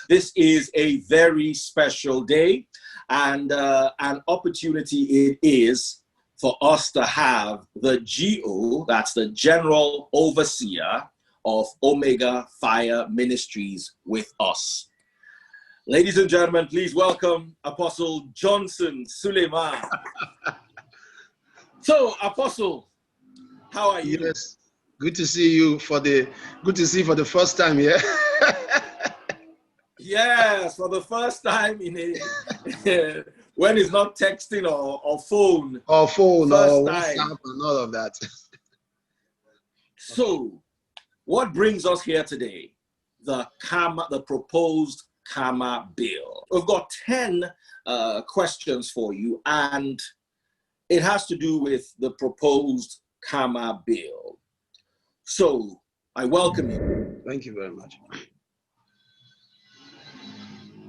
This is a very special day, and an opportunity it is for us to have the GO, that's the General Overseer of Omega Fire Ministries, with us. Ladies and gentlemen, please welcome Apostle Johnson Suleman. So, Apostle, how are you? Yes, good to see you for the first time, yeah. Yes, for the first time in a when it's not texting or phone. Or phone first or time. WhatsApp and all of that. So, what brings us here today? The CAMA, the proposed CAMA bill. We've got 10 questions for you, and it has to do with the proposed CAMA bill. So, I welcome you. Thank you very much.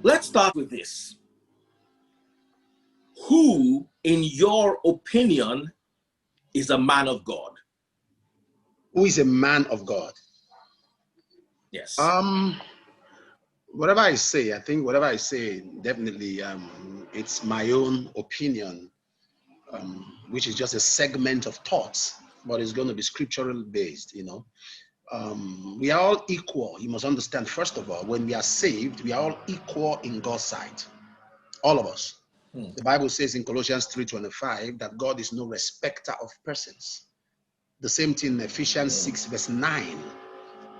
Let's start with this. Who, in your opinion, is a man of God? Who is a man of God? Yes. Whatever I say, I think whatever I say, definitely, it's my own opinion, which is just a segment of thoughts, but it's going to be scriptural based, you know. We are all equal. You must understand, first of all, when we are saved, we are all equal in God's sight. All of us. The Bible says in Colossians 3:25 that God is no respecter of persons. The same thing in Ephesians 6 verse 9,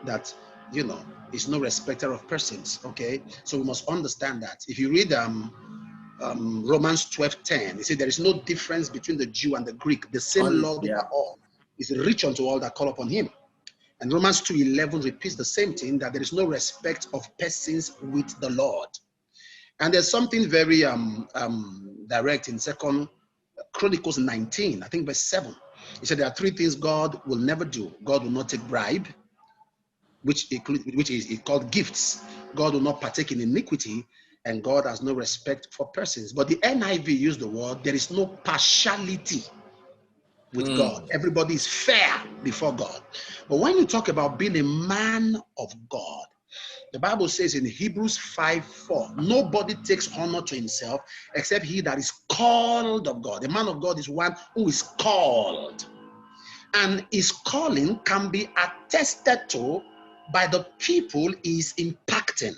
that, you know, is no respecter of persons. Okay, so we must understand that. If you read Romans 12:10, it says there is no difference between the Jew and the Greek. The same Lord over all is rich unto all that call upon him. And Romans 2:11 repeats the same thing, that there is no respect of persons with the Lord. And there's something very direct in 2 Chronicles 19, I think verse 7. He said there are three things God will never do. God will not take bribe, which is called gifts. God will not partake in iniquity, and God has no respect for persons. But the NIV used the word, there is no partiality with God. Everybody is fair before God. But when you talk about being a man of God, the Bible says in Hebrews 5:4, nobody takes honor to himself except he that is called of God. The man of God is one who is called. And his calling can be attested to by the people he is impacting.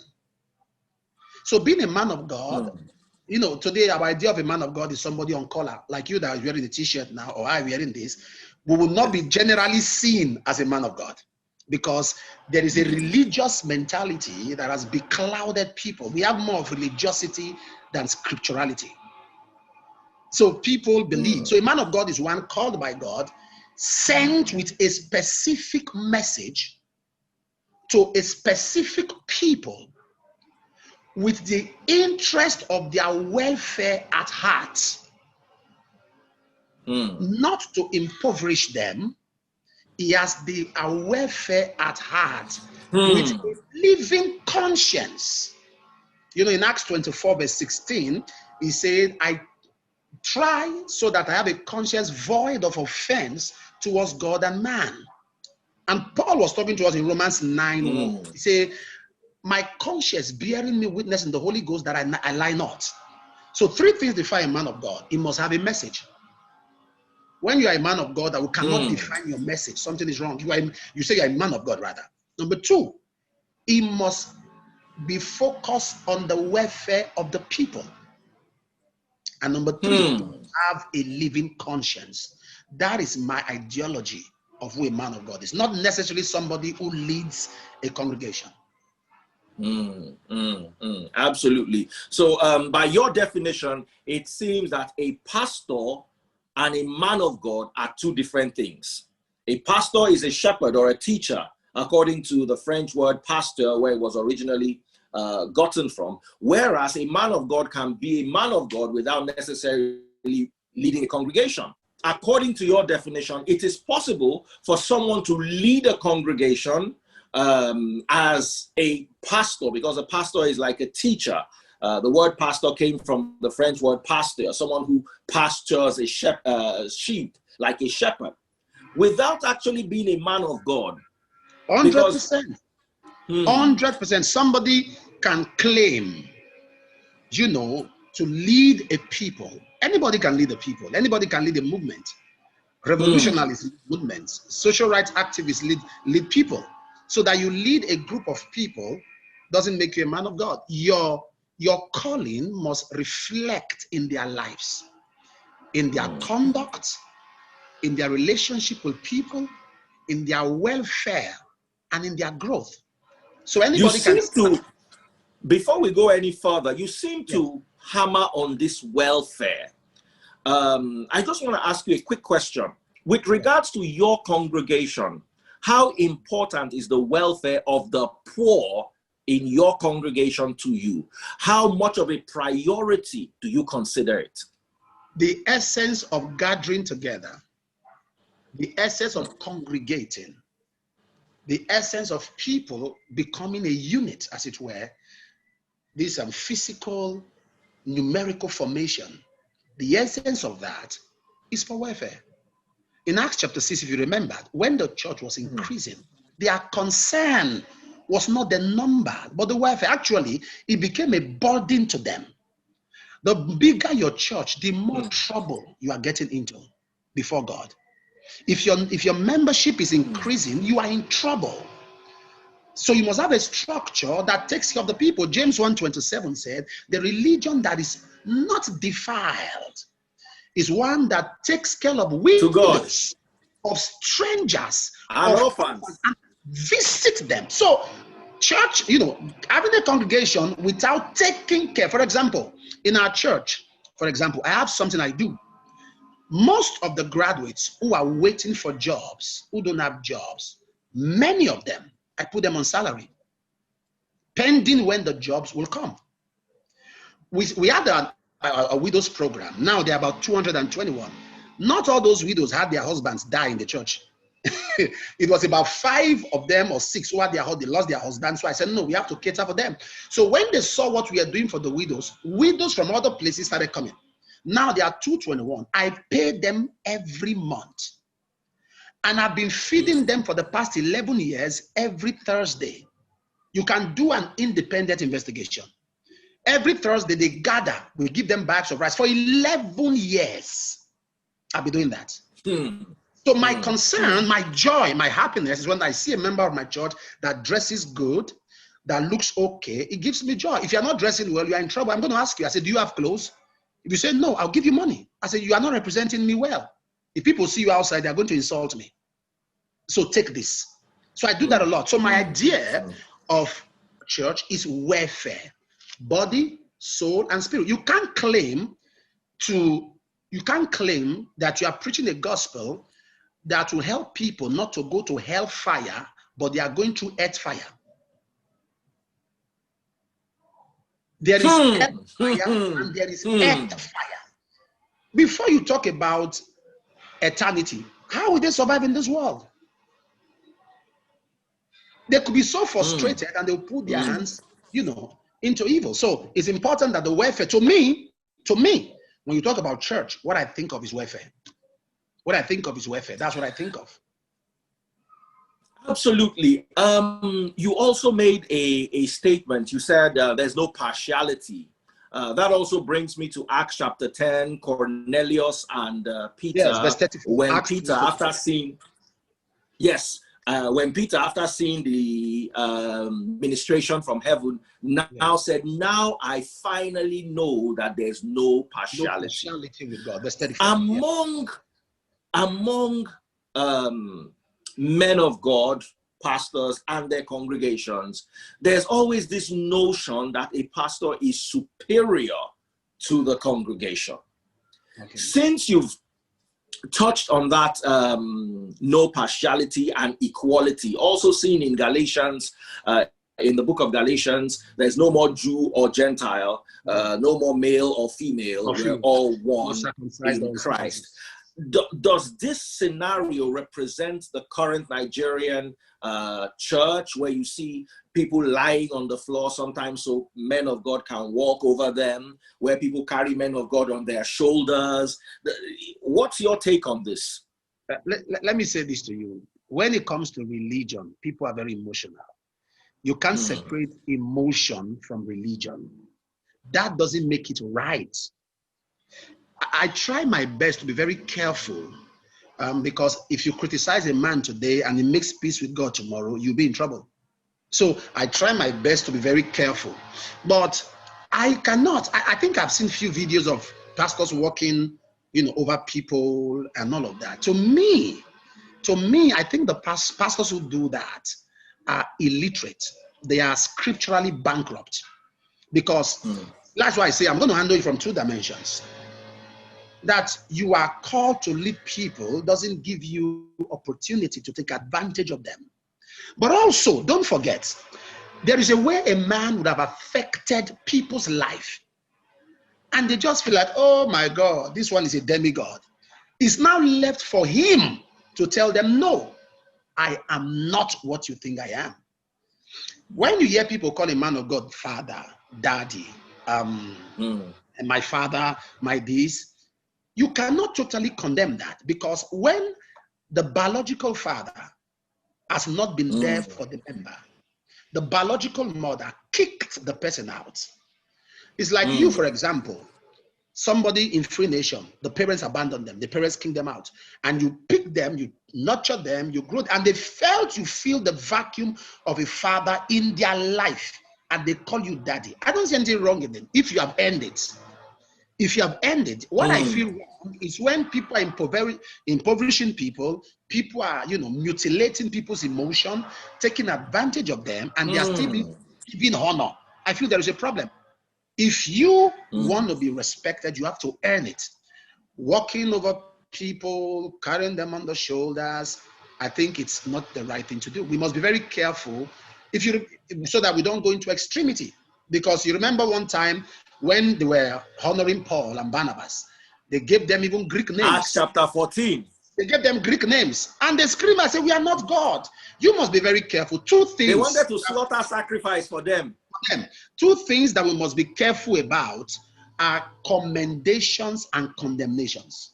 So being a man of God, you know, today our idea of a man of God is somebody on collar, like you that is wearing the t-shirt now, or I wearing this. We will not be generally seen as a man of God, because there is a religious mentality that has beclouded people. We have more of religiosity than scripturality. So people believe. So a man of God is one called by God, sent with a specific message to a specific people, with the interest of their welfare at heart, not to impoverish them. He has their welfare at heart, with a living conscience. You know, in Acts 24 verse 16, he said, I try so that I have a conscience void of offense towards God and man. And Paul was talking to us in Romans 9:1. He said, my conscience bearing me witness in the Holy Ghost that I lie not. So three things define a man of God. He must have a message. When you are a man of God, that we cannot define your message, something is wrong. You say you're a man of God, rather. Number two, he must be focused on the welfare of the people. And number three, have a living conscience. That is my ideology of who a man of God is. Not necessarily somebody who leads a congregation. Absolutely. So by your definition, it seems that a pastor and a man of God are two different things. A pastor is a shepherd or a teacher, according to the French word pasteur, where it was originally gotten from, whereas a man of God can be a man of God without necessarily leading a congregation. According to your definition, it is possible for someone to lead a congregation as a pastor, because a pastor is like a teacher. The word pastor came from the French word pasteur, someone who pastures a sheep, like a shepherd, without actually being a man of God. 100%. 100%. Somebody can claim, you know, to lead a people. Anybody can lead a people. Anybody can lead a movement. Revolutionaries lead movements. Social rights activists lead people. So that you lead a group of people doesn't make you a man of God. Your calling must reflect in their lives, in their conduct, in their relationship with people, in their welfare, and in their growth. So anybody before we go any further, you seem to hammer on this welfare. I just want to ask you a quick question. With regards to your congregation, how important is the welfare of the poor in your congregation to you? How much of a priority do you consider it? The essence of gathering together, the essence of congregating, the essence of people becoming a unit, as it were, this physical, numerical formation, the essence of that is for welfare. In Acts chapter 6, if you remember, when the church was increasing, their concern was not the number, but the welfare. Actually, it became a burden to them. The bigger your church, the more trouble you are getting into before God. If your membership is increasing, you are in trouble. So you must have a structure that takes care of the people. James 1:27 said, the religion that is not defiled is one that takes care of widows, of strangers, and orphans, and visit them. So church, you know, having a congregation without taking care. For example, in our church, for example, I have something I do. Most of the graduates who are waiting for jobs, who don't have jobs, many of them, I put them on salary, pending when the jobs will come. We had a widows program. Now they're about 221. Not all those widows had their husbands die in the church. It was about 5 of them or 6 who had they lost their husbands. So I said, no, we have to cater for them. So when they saw what we are doing for the widows from other places started coming. Now they are 221. I pay them every month. And I've been feeding them for the past 11 years every Thursday. You can do an independent investigation. Every Thursday they gather. We give them bags of rice. For 11 years, I've been doing that. So my concern, my joy, my happiness is when I see a member of my church that dresses good, that looks okay. It gives me joy. If you're not dressing well, you're in trouble. I'm going to ask you. I said, do you have clothes? If you say no, I'll give you money. I said, you are not representing me well. If people see you outside, they're going to insult me. So take this. So I do that a lot. So my idea of church is welfare, body, soul, and spirit. You can't claim that you are preaching a gospel that will help people not to go to hellfire, but they are going through earth fire. There is earth fire and there is earth fire. Before you talk about eternity, how will they survive in this world? They could be so frustrated and they'll put their hands, into evil. So it's important that the welfare, to me, when you talk about church, what I think of is welfare. What I think of is welfare. That's what I think of. Absolutely. You also made a statement. You said there's no partiality. That also brings me to Acts chapter 10, Cornelius and Peter. Yes, verse 34. When Acts Peter, 34. When Peter, after seeing the ministration from heaven, now said, now I finally know that there's no partiality. No partiality with God. Verse 34. Among men of God, pastors and their congregations, there's always this notion that a pastor is superior to the congregation. Okay. Since you've touched on that no partiality and equality, also seen in Galatians, in the book of Galatians, there's no more Jew or Gentile, no more male or female, we're all one in Christ. Does this scenario represent the current Nigerian church, where you see people lying on the floor sometimes so men of God can walk over them, where people carry men of God on their shoulders? What's your take on this? Let me say this to you. When it comes to religion, people are very emotional. You can't separate emotion from religion. That doesn't make it right. I try my best to be very careful, because if you criticize a man today and he makes peace with God tomorrow, you'll be in trouble. So I try my best to be very careful. But I cannot. I think I've seen few videos of pastors walking, over people and all of that. To me, I think the pastors who do that are illiterate. They are scripturally bankrupt. Because that's why I say I'm going to handle it from two dimensions. That you are called to lead people doesn't give you opportunity to take advantage of them. But also, don't forget, there is a way a man would have affected people's life. And they just feel like, oh my God, this one is a demigod. It's now left for him to tell them, no, I am not what you think I am. When you hear people call a man of God father, daddy, my father, my this, you cannot totally condemn that, because when the biological father has not been there for the member, the biological mother kicked the person out. It's like you, for example, somebody in Free Nation, the parents abandoned them, the parents kicked them out, and you pick them, you nurture them, you grow, and they felt you feel the vacuum of a father in their life, and they call you daddy. I don't see anything wrong in it if you have earned it. If you have earned it, what I feel wrong is when people are impoverishing people, people are, mutilating people's emotion, taking advantage of them, and they are still giving honor. I feel there is a problem. If you want to be respected, you have to earn it. Walking over people, carrying them on the shoulders, I think it's not the right thing to do. We must be very careful so that we don't go into extremity. Because you remember one time when they were honoring Paul and Barnabas, they gave them even Greek names. Acts chapter 14. They gave them Greek names. And they scream and say, we are not God. You must be very careful. Two things. They wanted to slaughter sacrifice for them. Two things that we must be careful about are commendations and condemnations.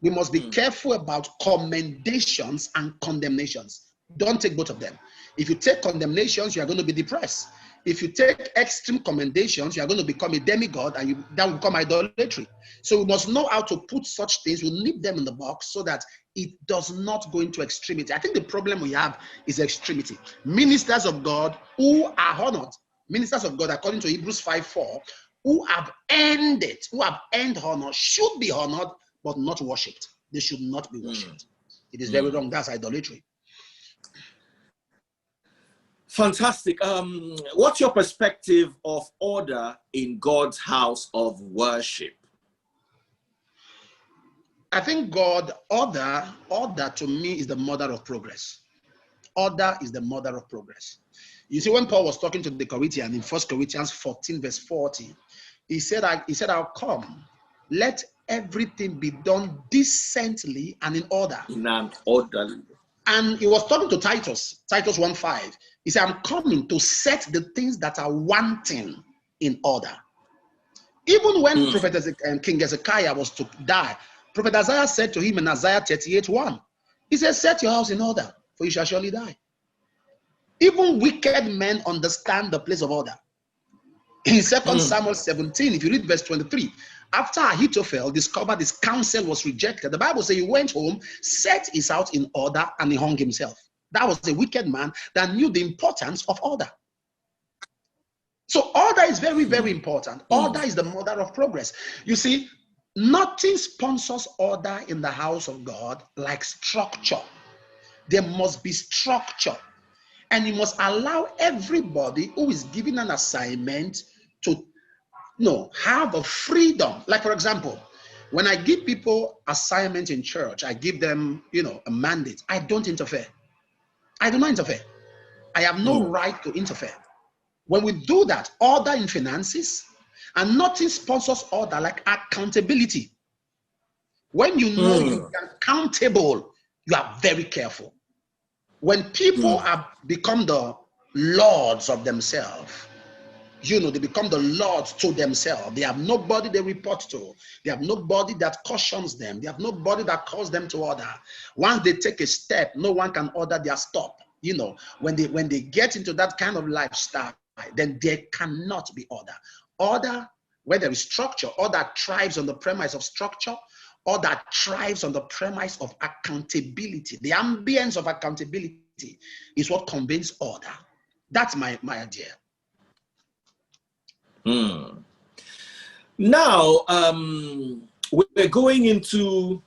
We must be careful about commendations and condemnations. Don't take both of them. If you take condemnations, you are going to be depressed. If you take extreme commendations, you are going to become a demigod, and that will become idolatry. So we must know how to put such things. We'll nip them in the box so that it does not go into extremity. I think the problem we have is extremity. Ministers of God who are honored, ministers of God according to Hebrews 5:4, who have earned it, who have earned honor, should be honored but not worshipped. They should not be worshipped. It is very wrong. That's idolatry. Fantastic. What's your perspective of order in God's house of worship? I think order to me is the mother of progress. Order is the mother of progress. You see, when Paul was talking to the Corinthians in 1 Corinthians 14 verse 40, he said, I'll come. Let everything be done decently and in order. In an orderly. And he was talking to Titus 1:5. He said, I'm coming to set the things that are wanting in order. Even when King Hezekiah was to die, Prophet Isaiah said to him in Isaiah 38:1, he said, set your house in order, for you shall surely die. Even wicked men understand the place of order. In 2 Samuel 17, if you read verse 23, after Ahithophel discovered his counsel was rejected, the Bible says he went home, set his house in order, and he hung himself. That was a wicked man that knew the importance of order. So order is very, very important. Order is the mother of progress. You see, nothing sponsors order in the house of God like structure. There must be structure. And you must allow everybody who is given an assignment to have a freedom. Like, for example, when I give people assignments in church, I give them, a mandate. I don't interfere. I do not interfere. I have no right to interfere. When we do that, order in finances, and nothing sponsors order like accountability. When you know you are accountable, you are very careful. When people have become the lords of themselves, they become the lords to themselves. They have nobody they report to. They have nobody that cautions them. They have nobody that calls them to order. Once they take a step, no one can order their stop. You know, when they get into that kind of lifestyle, then there cannot be order. Order, where there is structure, or that thrives on the premise of structure, or that thrives on the premise of accountability. The ambience of accountability is what conveys order. That's my idea. Now, we're going into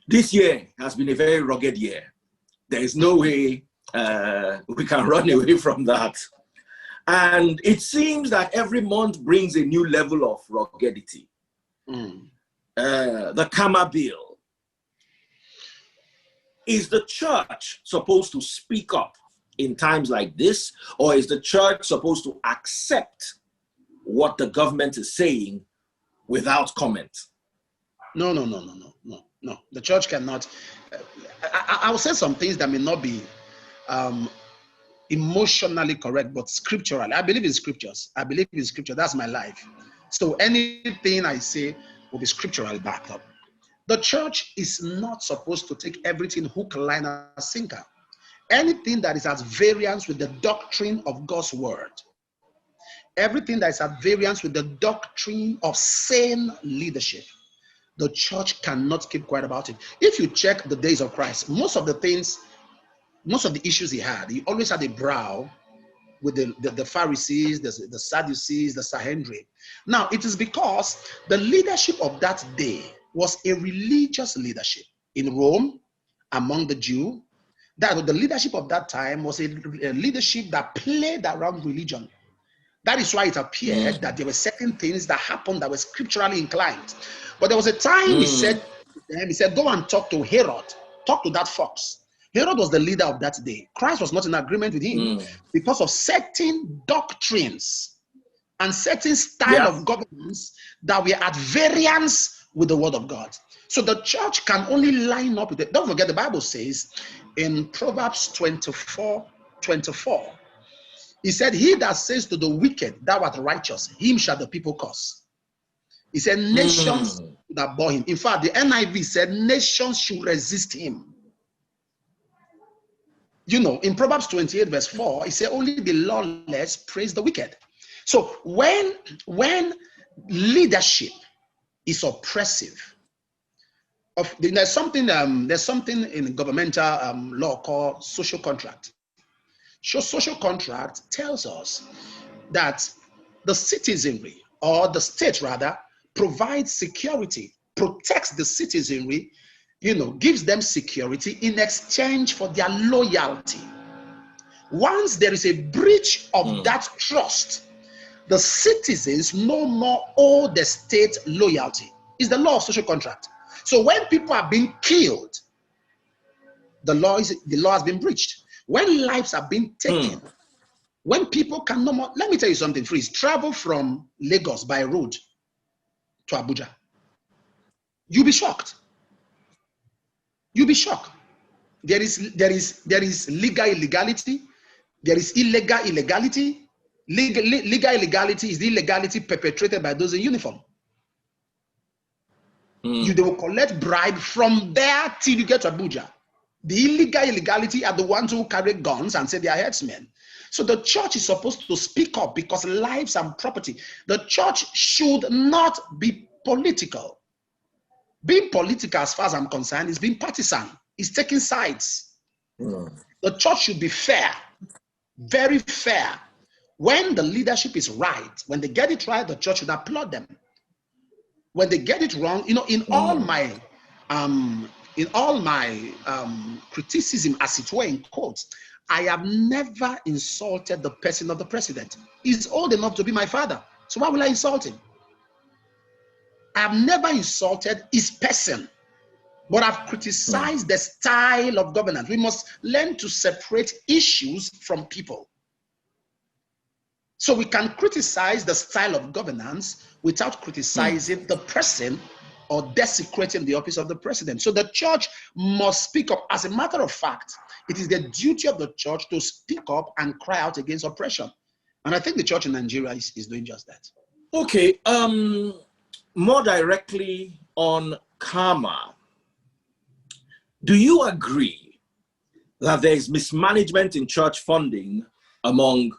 this year has been a very rugged year. There is no way we can run away from that. And it seems that every month brings a new level of ruggedity. The CAMA bill. Is the church supposed to speak up in times like this, or is the church supposed to accept what the government is saying without comment? No. The church cannot. I'll say some things that may not be emotionally correct, but scripturally. I believe in scriptures. I believe in scripture. That's my life. So anything I say will be scripturally backed up. The church is not supposed to take everything hook, line, and sinker. Anything that is at variance with the doctrine of God's word, everything that is at variance with the doctrine of sane leadership, the church cannot keep quiet about it. If you check the days of Christ, most of the issues he always had a brow with the Pharisees, the Sadducees, the Sanhedrin. Now, it is because the leadership of that day was a religious leadership in Rome, among the Jews. That the leadership of that time was a leadership that played around religion. That is why it appeared that there were certain things that happened that were scripturally inclined. But there was a time he said, go and talk to Herod, talk to that fox. Herod was the leader of that day. Christ was not in agreement with him because of certain doctrines and certain style of governance that were at variance with the word of God. So the church can only line up with it. Don't forget, the Bible says in Proverbs 24:24, he said, he that says to the wicked, thou art righteous, him shall the people curse. He said, nations that bore him. In fact, the NIV said, nations should resist him. You know, in Proverbs 28:4, he said, only the lawless praise the wicked. So when leadership is oppressive, there's something in governmental law called social contract. Social contract tells us that the citizenry, or the state rather, provides security, protects the citizenry, gives them security in exchange for their loyalty. Once there is a breach of that trust, the citizens no more owe the state loyalty. It's the law of social contract. So when people are being killed, the law has been breached. When lives are being taken, when people can no more, let me tell you something, freeze, travel from Lagos by road to Abuja. You'll be shocked. You'll be shocked. There is legal illegality. There is illegal illegality. Legal illegality is the illegality perpetrated by those in uniform. They will collect bribe from there till you get to Abuja. The illegality are the ones who carry guns and say they are headsmen. So the church is supposed to speak up because lives and property. The church should not be political. Being political, as far as I'm concerned, is being partisan. It's taking sides. The church should be fair, very fair. When the leadership is right, when they get it right, the church should applaud them. When they get it wrong, in all my criticism, as it were, in quotes, I have never insulted the person of the president. He's old enough to be my father. So why will I insult him? I have never insulted his person, but I've criticized the style of governance. We must learn to separate issues from people. So we can criticize the style of governance without criticizing the person or desecrating the office of the president. So the church must speak up. As a matter of fact, it is the duty of the church to speak up and cry out against oppression. And I think the church in Nigeria is doing just that. Okay, more directly on CAMA, do you agree that there is mismanagement in church funding among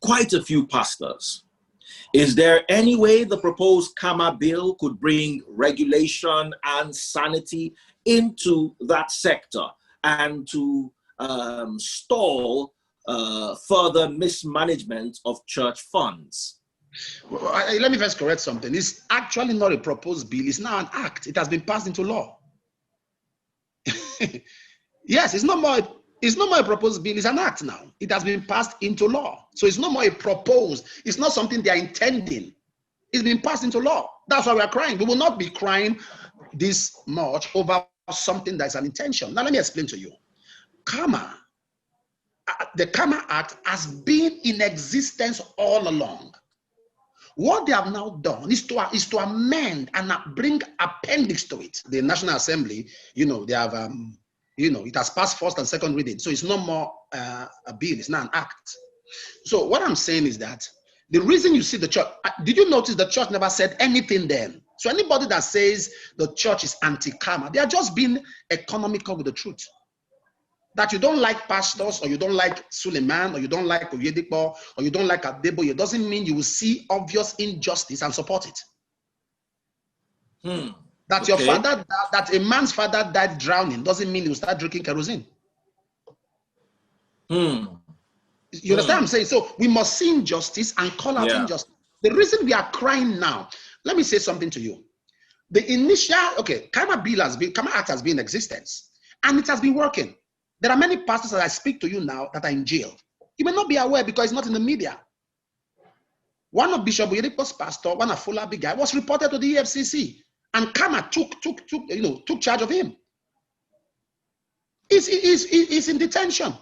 quite a few pastors. Is there any way the proposed CAMA bill could bring regulation and sanity into that sector and to stall further mismanagement of church funds? Well, let me first correct something. It's actually not a proposed bill. It's now an act. It has been passed into law. Yes, it's no more a proposed bill. It's an act now. It has been passed into law. So it's no more a proposed. It's not something they are intending. It's been passed into law. That's why we are crying. We will not be crying this much over something that's an intention. Now let me explain to you. CAMA, the CAMA Act has been in existence all along. What they have now done is to amend and bring appendix to it. The National Assembly, they have, it has passed first and second reading. So it's no more a bill, it's now an act. So what I'm saying is that the reason you see the church, did you notice the church never said anything then? So anybody that says the church is anti-CAMA, they are just being economical with the truth. That you don't like pastors, or you don't like Suleman, or you don't like Oyedipo, or you don't like Adebo, it doesn't mean you will see obvious injustice and support it. That your father, that a man's father died drowning, doesn't mean he will start drinking kerosene. You understand what I'm saying? So we must see injustice and call out injustice. The reason we are crying now, let me say something to you. The initial, CAMA Act has been in existence, and it has been working. There are many pastors that I speak to you now that are in jail. You may not be aware because it's not in the media. One of Bishop Oyedipo's pastor, one of Fuller big guy, was reported to the EFCC, and CAMA took charge of him. He's in detention.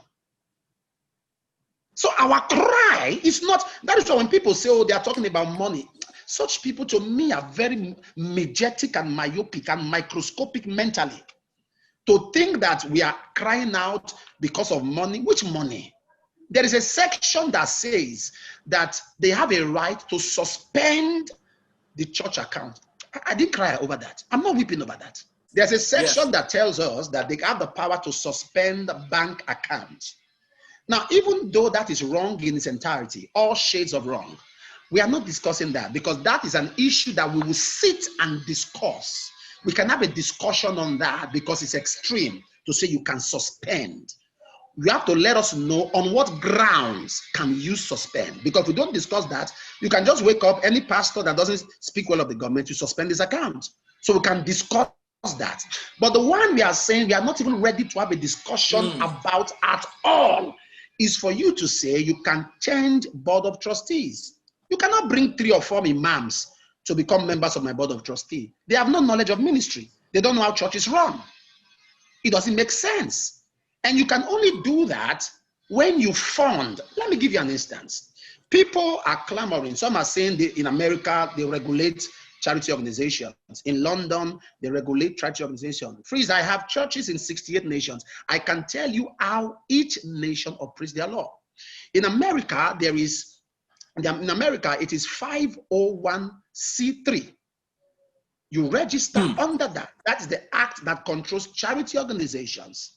So our cry is not, that is why when people say, oh, they are talking about money, such people to me are very majestic and myopic and microscopic mentally. To think that we are crying out because of money. Which money? There is a section that says that they have a right to suspend the church account. I didn't cry over that. I'm not weeping over that. There's a section that tells us that they have the power to suspend bank accounts. Now, even though that is wrong in its entirety, all shades of wrong, we are not discussing that because that is an issue that we will sit and discuss. We can have a discussion on that because it's extreme to say you can suspend. You have to let us know on what grounds can you suspend. Because if we don't discuss that, you can just wake up any pastor that doesn't speak well of the government to suspend his account. So we can discuss that. But the one we are saying we are not even ready to have a discussion about at all is for you to say you can change board of trustees. You cannot bring 3 or 4 imams to become members of my board of trustees. They have no knowledge of ministry. They don't know how churches run. It doesn't make sense. And you can only do that when you fund. Let me give you an instance. People are clamoring. Some are saying in America, they regulate charity organizations. In London, they regulate charity organizations. Freeze, I have churches in 68 nations. I can tell you how each nation operates their law. In America, it is 501c3. You register under that. That's the act that controls charity organizations.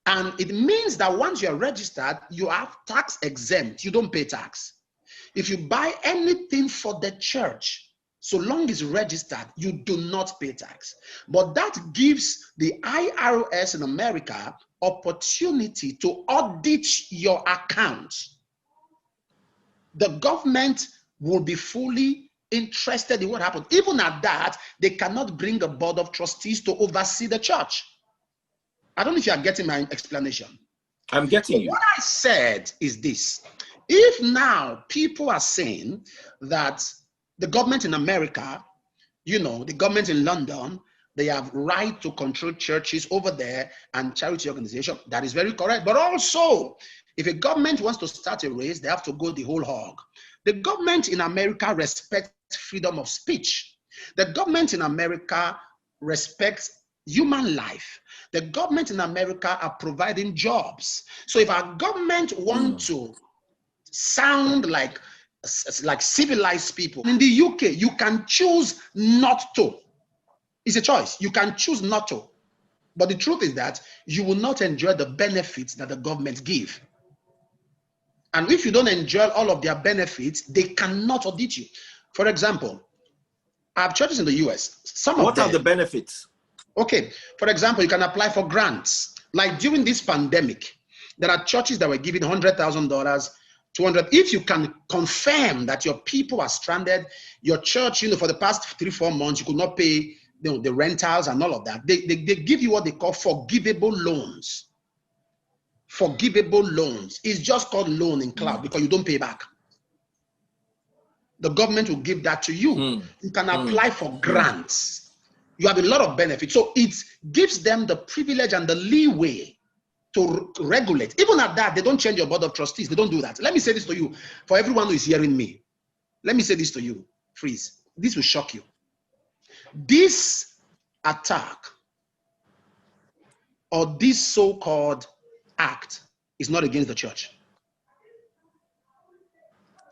And it means that once you're registered, you have tax exempt. You don't pay tax. If you buy anything for the church, so long as registered, you do not pay tax. But that gives the IRS in America opportunity to audit your accounts. The government will be fully interested in what happened. Even at that, they cannot bring a board of trustees to oversee the church. I don't know if you are getting my explanation. I'm getting you. What I said is this. If now people are saying that the government in America, the government in London, they have right to control churches over there and charity organizations, that is very correct. But also, if a government wants to start a race, they have to go the whole hog. The government in America respects freedom of speech. The government in America respects human life. The government in America are providing jobs. So if our government wants to sound like civilized people, in the UK, you can choose not to. It's a choice. You can choose not to. But the truth is that you will not enjoy the benefits that the government give. And if you don't enjoy all of their benefits, they cannot audit you. For example, I have churches in the US. What are the benefits? Okay, for example, you can apply for grants. Like during this pandemic, there are churches that were giving $100,000, 200. If you can confirm that your people are stranded, your church, for the past 3-4 months, you could not pay the rentals and all of that. They give you what they call forgivable loans. Forgivable loans. It's just called loan in cloud because you don't pay back. The government will give that to you. You can apply for grants. You have a lot of benefits. So it gives them the privilege and the leeway to regulate. Even at that, they don't change your board of trustees. They don't do that. Let me say this to you, for everyone who is hearing me. Let me say this to you, freeze. This will shock you. This attack or this so-called act is not against the church.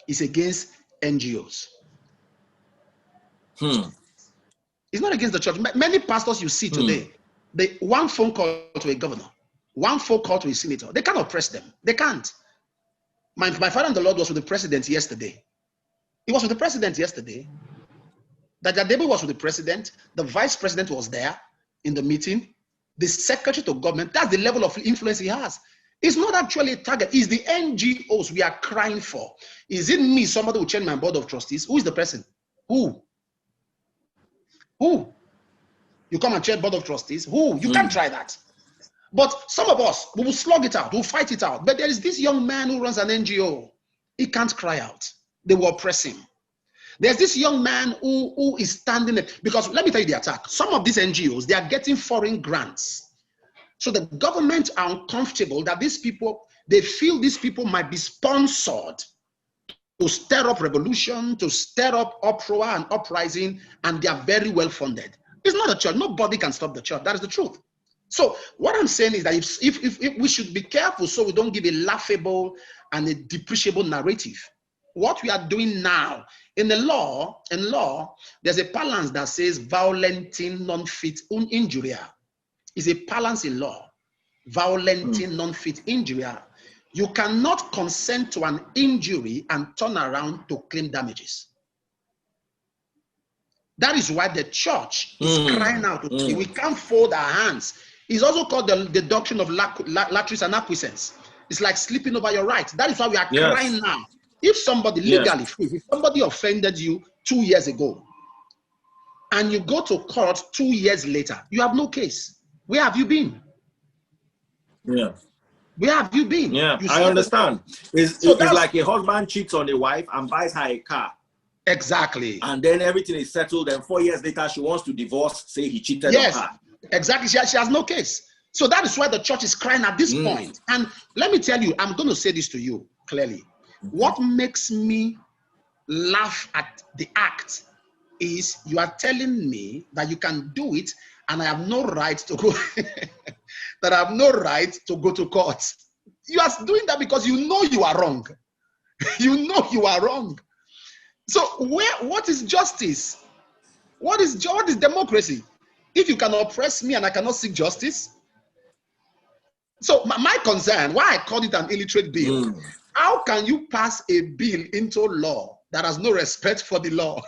It's against NGOs. It's not against the church. Many pastors you see today, one phone call to a governor, one phone call to a senator, they can't oppress them. They can't. My father and the Lord was with the president yesterday. He was with the president yesterday. That Jadebe was with the president. The vice president was there in the meeting. The secretary to government, that's the level of influence he has. It's not actually a target. It's the NGOs we are crying for. Is it me, somebody who change my board of trustees? Who is the person? Who? You come and check board of trustees? Who? You can't try that. But some of us, we will slug it out. We'll fight it out. But there is this young man who runs an NGO. He can't cry out. They will oppress him. There's this young man who is standing there. Because let me tell you the attack. Some of these NGOs, they are getting foreign grants. So the government are uncomfortable that these people, they feel these people might be sponsored to stir up revolution, to stir up uproar and uprising, and they are very well funded. It's not a church. Nobody can stop the church. That is the truth. So what I'm saying is that if we should be careful so we don't give a laughable and a depreciable narrative. What we are doing now in the law, there's a balance that says violenting non-fit injuria. Is a balance in law. Violenting non-fit injuria. You cannot consent to an injury and turn around to claim damages. That is why the church is crying out. We can't fold our hands. It's also called the doctrine of latris and acquiescence. It's like sleeping over your rights. That is why we are crying now. If somebody legally, if somebody offended you 2 years ago, and you go to court 2 years later, you have no case. Where have you been? Yeah. Where have you been? Yeah, I understand. It's like a husband cheats on a wife and buys her a car. Exactly. And then everything is settled, and 4 years later, she wants to divorce, say he cheated on her. Exactly. She has no case. So that is why the church is crying at this point. And let me tell you, I'm going to say this to you clearly. What makes me laugh at the act is you are telling me that you can do it and I have no right to go that I have no right to go to court. You are doing that because you know you are wrong. You know you are wrong. So what is justice? What is democracy? If you can oppress me and I cannot seek justice. So my concern, why I called it an illiterate bill, how can you pass a bill into law that has no respect for the law?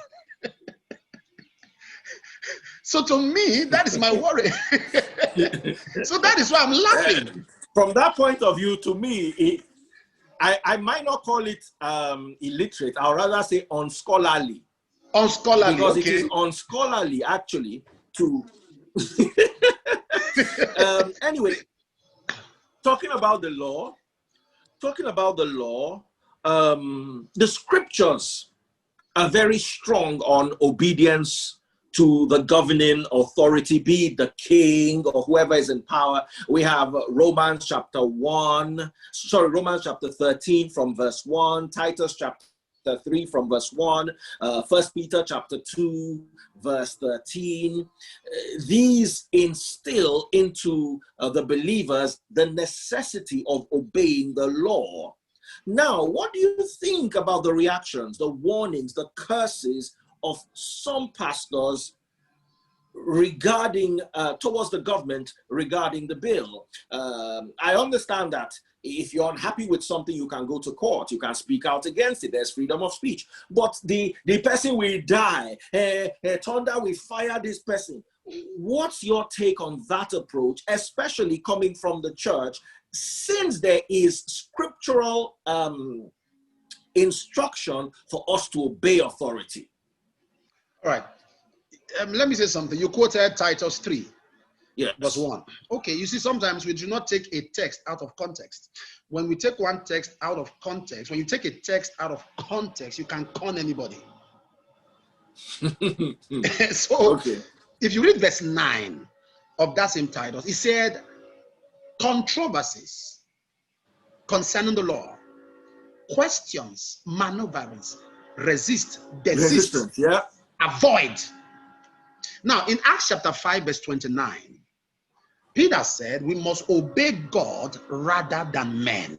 So to me, that is my worry. So that is why I'm laughing. From that point of view, to me, I might not call it illiterate. I would rather say unscholarly. Unscholarly, because it is unscholarly, actually, to... Anyway, talking about the law, the scriptures are very strong on obedience to the governing authority, be it the king or whoever is in power. We have Romans chapter 13 from verse 1, Titus chapter 3 from verse 1, 1 Peter chapter 2 verse 13. These instill into the believers the necessity of obeying the law. Now, what do you think about the reactions, the warnings, the curses of some pastors regarding towards the government regarding the bill. I understand that if you're unhappy with something, you can go to court, you can speak out against it, there's freedom of speech. But the person will die, thunder will fire this person. What's your take on that approach, especially coming from the church, since there is scriptural instruction for us to obey authority? All right. Let me say something. You quoted Titus 3, yes. verse 1. Okay, you see, sometimes we do not take a text out of context. When we take one text out of context, when you take a text out of context, you can con anybody. So, okay. If you read verse 9 of that same Titus, it said, controversies concerning the law, questions, maneuverings, desist, yeah, avoid. Now, in Acts chapter 5, verse 29, Peter said, we must obey God rather than men.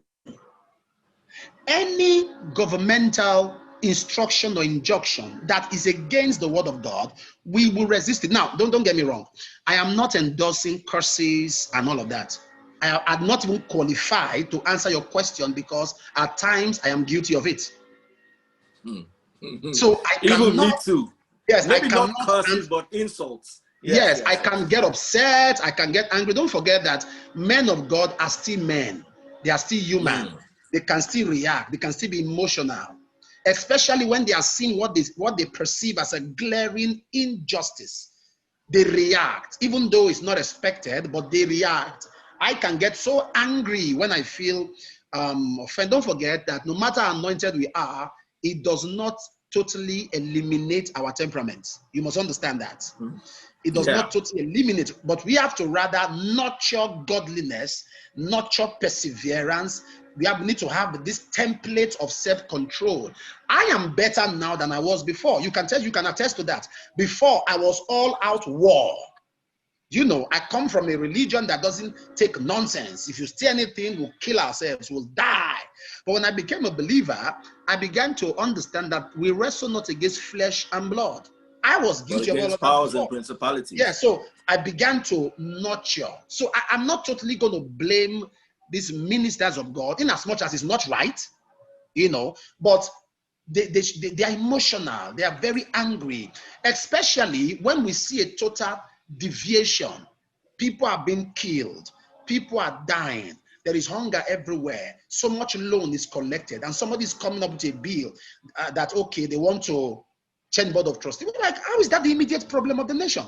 Any governmental instruction or injunction that is against the word of God, we will resist it. Now, don't get me wrong. I am not endorsing curses and all of that. I am not even qualified to answer your question because at times I am guilty of it. So I cannot. Even me too. Yes, maybe not curses, but insults. Yes, I can get upset. I can get angry. Don't forget that men of God are still men. They are still human. They can still react. They can still be emotional, especially when they are seeing what they perceive as a glaring injustice. They react, even though it's not expected, but they react. I can get so angry when I feel offended. Don't forget that no matter how anointed we are, it does not totally eliminate our temperament. You must understand that. It does not totally eliminate, but we have to rather nurture godliness, nurture perseverance. We need to have this template of self-control. I am better now than I was before. You can attest to that. Before, I was all out war. You know, I come from a religion that doesn't take nonsense. If you say anything, we'll kill ourselves, we'll die. But when I became a believer, I began to understand that we wrestle not against flesh and blood. I was guilty of all of that powers and principalities. Yeah, so I began to nurture. So I'm not totally going to blame these ministers of God, in as much as it's not right, you know, but they are emotional. They are very angry, especially when we see a total deviation. People are being killed. People are dying. There is hunger everywhere. So much loan is collected, and somebody is coming up with a bill that, okay, they want to change board of trustees. We're like, how is that the immediate problem of the nation?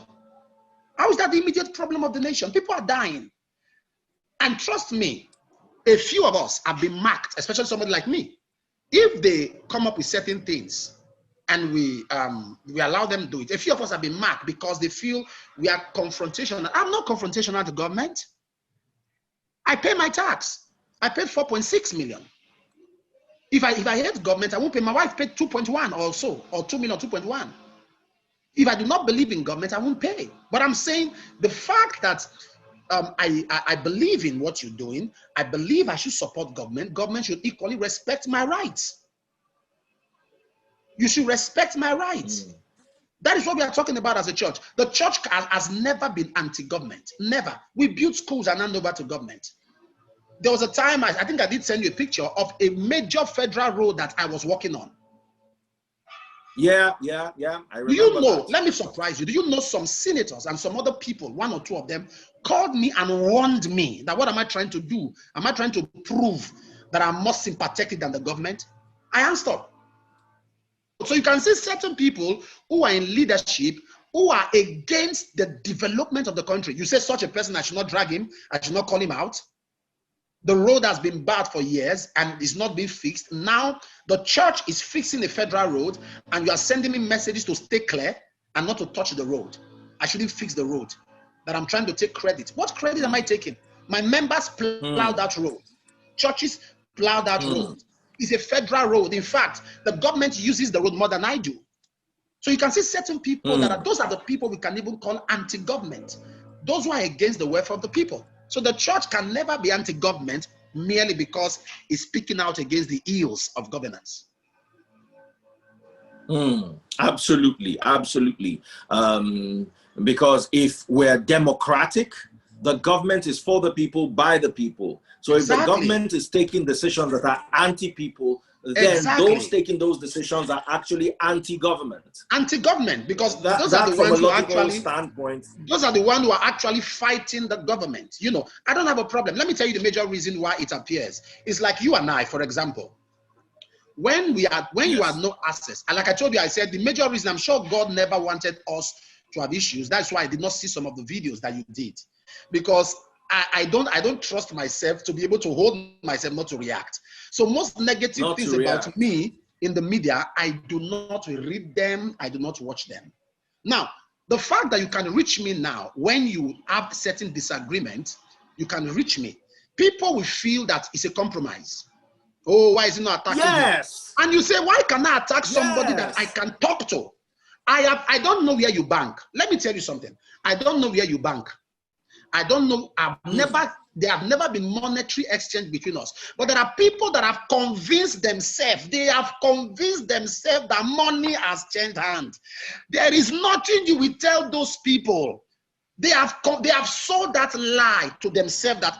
How is that the immediate problem of the nation? People are dying. And trust me, a few of us have been marked, especially somebody like me. If they come up with certain things and we allow them to do it, a few of us have been marked because they feel we are confrontational. I'm not confrontational to government. I pay my tax. I paid 4.6 million. If I hate government, I won't pay. My wife paid 2.1 or so, or 2 million, 2.1. If I do not believe in government, I won't pay. But I'm saying the fact that I believe in what you're doing, I believe I should support government. Government should equally respect my rights. You should respect my rights. That is what we are talking about as a church. The church has never been anti-government. Never. We built schools and hand over to government. There was a time, I think I did send you a picture of a major federal road that I was working on. Yeah. I remember. Do you know, let me surprise you. Do you know some senators and some other people, one or two of them, called me and warned me that what am I trying to do? Am I trying to prove that I'm more sympathetic than the government? I answered. So you can see certain people who are in leadership who are against the development of the country. You say such a person, I should not drag him, I should not call him out. The road has been bad for years and is not being fixed. Now the church is fixing the federal road and you are sending me messages to stay clear and not to touch the road. I shouldn't fix the road. That I'm trying to take credit. What credit am I taking? My members plowed that road. Churches plowed that road. It's a federal road. In fact, the government uses the road more than I do. So you can see certain people those are the people we can even call anti-government. Those who are against the welfare of the people. So the church can never be anti-government merely because it's speaking out against the ills of governance. Absolutely. Because if we're democratic, the government is for the people, by the people. So if the government is taking decisions that are anti-people, then those taking those decisions are actually anti-government. Anti-government, because those are the ones who actually, those are the ones who are actually fighting the government. You know, I don't have a problem. Let me tell you the major reason why it appears. It's like you and I, for example. When you had no access, and like I told you, I said the major reason, I'm sure God never wanted us to have issues. That's why I did not see some of the videos that you did, because I don't trust myself to be able to hold myself not to react. So most negative things about me in the media, I do not read them, I do not watch them. Now, the fact that you can reach me now, when you have certain disagreement, you can reach me. People will feel that it's a compromise. Oh, why is he not attacking you? And you say, why can I attack somebody that I can talk to? I don't know where you bank. Let me tell you something. I don't know where you bank. I don't know. There have never been monetary exchange between us. But there are people that have convinced themselves. They have convinced themselves that money has changed hands. There is nothing you will tell those people. They have sold that lie to themselves that,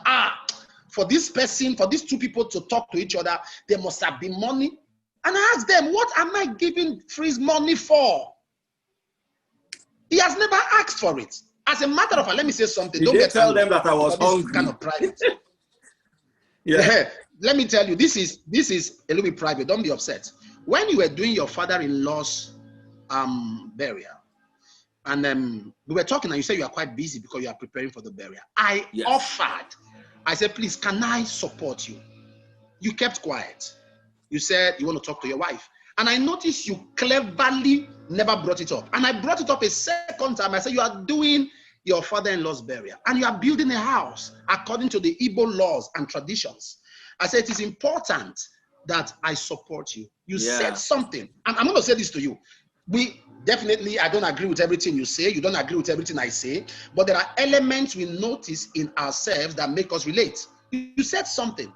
for this person, for these two people to talk to each other, there must have been money. And I ask them, what am I giving Freeze money for? He has never asked for it. As a matter of fact, let me say something. Don't get tell them that I was hungry. Kind of private. Let me tell you, this is a little bit private. Don't be upset. When you were doing your father-in-law's burial, and we were talking, and you said you are quite busy because you are preparing for the burial. I offered. I said, please, can I support you? You kept quiet. You said you want to talk to your wife. And I noticed you cleverly never brought it up. And I brought it up a second time. I said, you are doing your father-in-law's burial. And you are building a house according to the Igbo laws and traditions. I said, it is important that I support you. You said something. And I'm going to say this to you. I don't agree with everything you say. You don't agree with everything I say. But there are elements we notice in ourselves that make us relate. You said something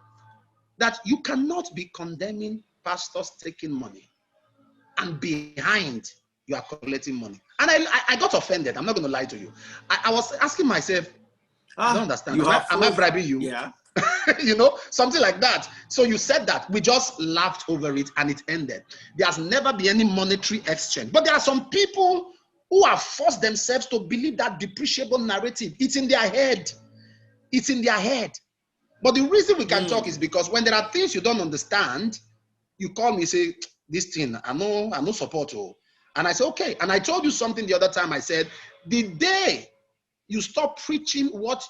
that you cannot be condemning pastors taking money and behind you are collecting money. And I got offended. I'm not going to lie to you. I was asking myself, I don't understand. Am I bribing you? Yeah. You know, something like that. So you said that. We just laughed over it and it ended. There's never been any monetary exchange. But there are some people who have forced themselves to believe that depreciable narrative. It's in their head. It's in their head. But the reason we can talk is because when there are things you don't understand, you call me, say, this thing, I no support you. And I say, okay. And I told you something the other time. I said, the day you stop preaching what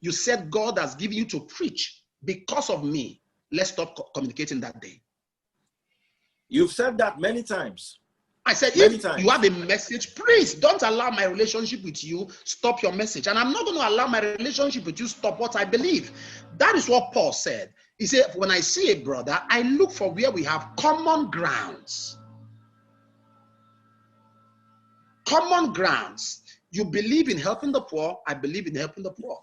you said God has given you to preach because of me, let's stop communicating that day. You've said that many times. I said, if you have a message, please don't allow my relationship with you stop your message. And I'm not going to allow my relationship with you stop what I believe. That is what Paul said. He said, when I see a brother, I look for where we have common grounds. Common grounds. You believe in helping the poor, I believe in helping the poor.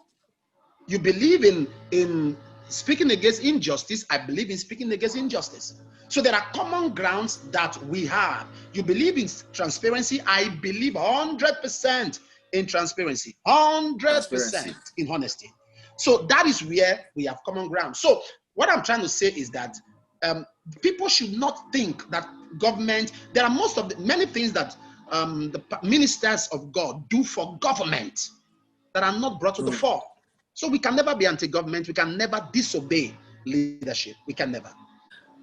You believe in speaking against injustice, I believe in speaking against injustice. So there are common grounds that we have. You believe in transparency, I believe 100% in transparency, 100% in honesty. So that is where we have common ground. So what I'm trying to say is that people should not think that government, there are many things that the ministers of God do for government that are not brought to the fore. So we can never be anti-government. We can never disobey leadership. We can never.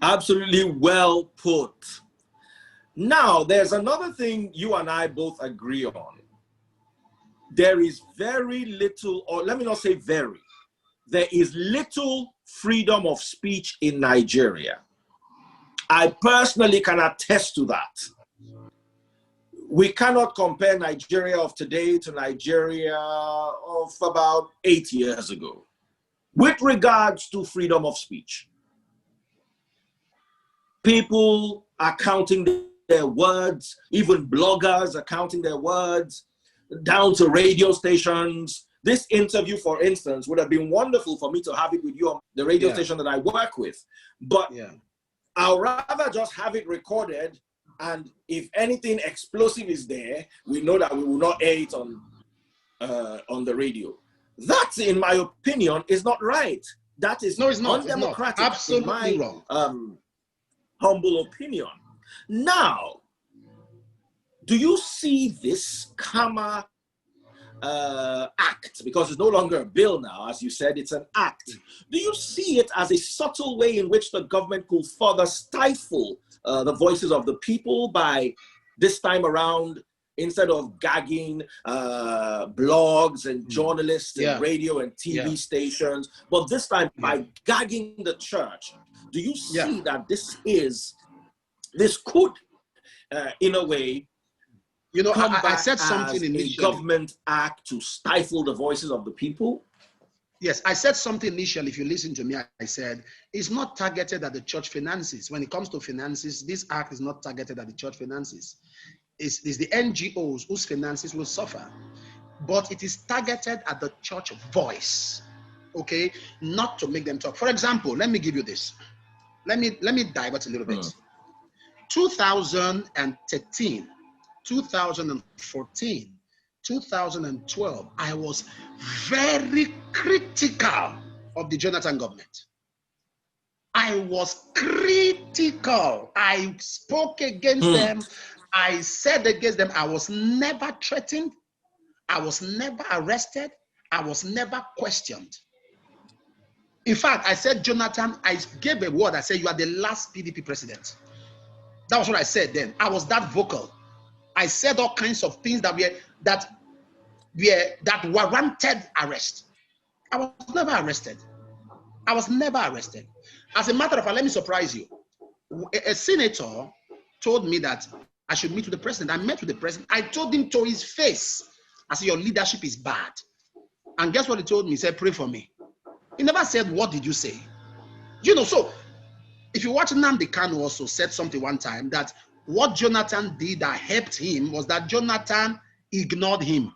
Absolutely well put. Now, there's another thing you and I both agree on. There is very little, or let me not say very, there is little freedom of speech in Nigeria. I personally can attest to that. We cannot compare Nigeria of today to Nigeria of about 8 years ago with regards to freedom of speech. People are counting their words, even bloggers are counting their words, down to radio stations. This interview, for instance, would have been wonderful for me to have it with you on the radio station that I work with. But I'll rather just have it recorded And if anything explosive is there, we know that we will not air it on the radio. That, in my opinion, is not right. That is No, it's not. undemocratic, It's not. Absolutely in my wrong. Humble opinion. Now, do you see this CAMA act, because it's no longer a bill now, as you said, it's an act? Do you see it as a subtle way in which the government could further stifle the voices of the people by this time around, instead of gagging blogs and journalists and radio and TV stations, but this time by gagging the church? Do you see that this could, in a way, you know, I said something initially. A government act to stifle the voices of the people? Yes, I said something initially. If you listen to me, I said it's not targeted at the church finances. When it comes to finances, this act is not targeted at the church finances. It's the NGOs whose finances will suffer. But it is targeted at the church voice, okay? Not to make them talk. For example, let me give you this. Let me divert a little bit. 2013, 2014, 2012, I was very critical of the Jonathan government. I was critical. I spoke against them. I said against them. I was never threatened. I was never arrested. I was never questioned. In fact, I said, Jonathan, I gave a word. I said, you are the last PDP president. That was what I said then. I was that vocal. I said all kinds of things that warranted arrest. I was never arrested. I was never arrested. As a matter of fact, let me surprise you. A senator told me that I should meet with the president. I met with the president. I told him to his face, I said, your leadership is bad. And guess what he told me? He said, pray for me. He never said, what did you say? You know, so if you watch Nnamdi Kanu also said something one time that what Jonathan did that helped him was that Jonathan ignored him.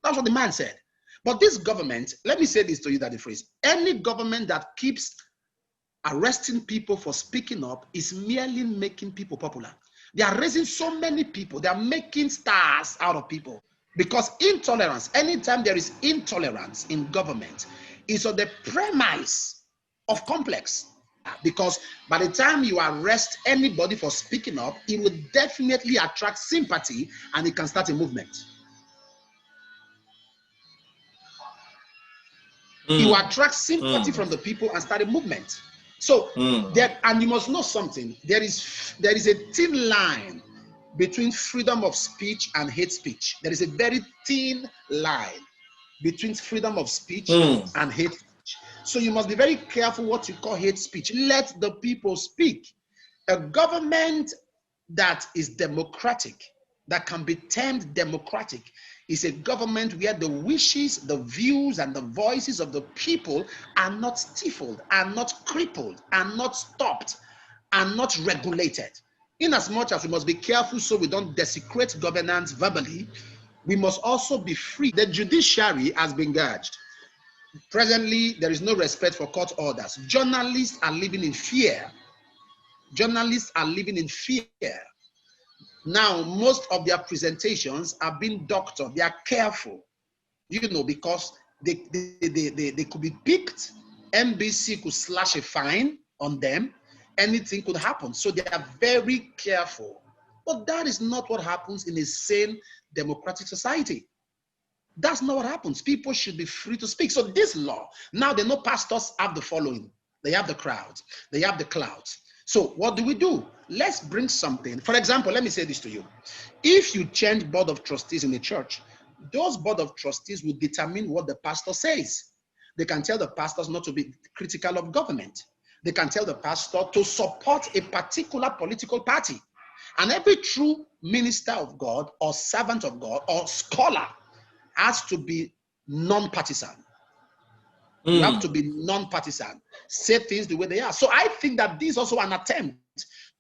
That's what the man said. But this government, let me say this to you, that the phrase, any government that keeps arresting people for speaking up is merely making people popular. They are raising so many people. They are making stars out of people. Because intolerance, anytime there is intolerance in government, is on the premise of complex. Because by the time you arrest anybody for speaking up, it will definitely attract sympathy and it can start a movement. It will attract sympathy from the people and start a movement. So, and you must know something. There is a thin line between freedom of speech and hate speech. There is a very thin line between freedom of speech and hate speech. So you must be very careful what you call hate speech. Let the people speak. A government that is democratic, that can be termed democratic, is a government where the wishes, the views, and the voices of the people are not stifled, are not crippled, are not stopped, are not regulated. In as much as we must be careful so we don't desecrate governance verbally, we must also be free. The judiciary has been gauged. Presently, there is no respect for court orders. Journalists are living in fear. Journalists are living in fear. Now, most of their presentations are being doctored. They are careful, you know, because they could be picked. NBC could slash a fine on them. Anything could happen. So they are very careful. But that is not what happens in a sane democratic society. That's not what happens. People should be free to speak. So this law, now they know pastors have the following. They have the crowd. They have the clout. So what do? Let's bring something. For example, let me say this to you. If you change board of trustees in a church, those board of trustees will determine what the pastor says. They can tell the pastors not to be critical of government. They can tell the pastor to support a particular political party. And every true minister of God or servant of God or scholar has to be non-partisan. You have to be non-partisan. Say things the way they are. So I think that this is also an attempt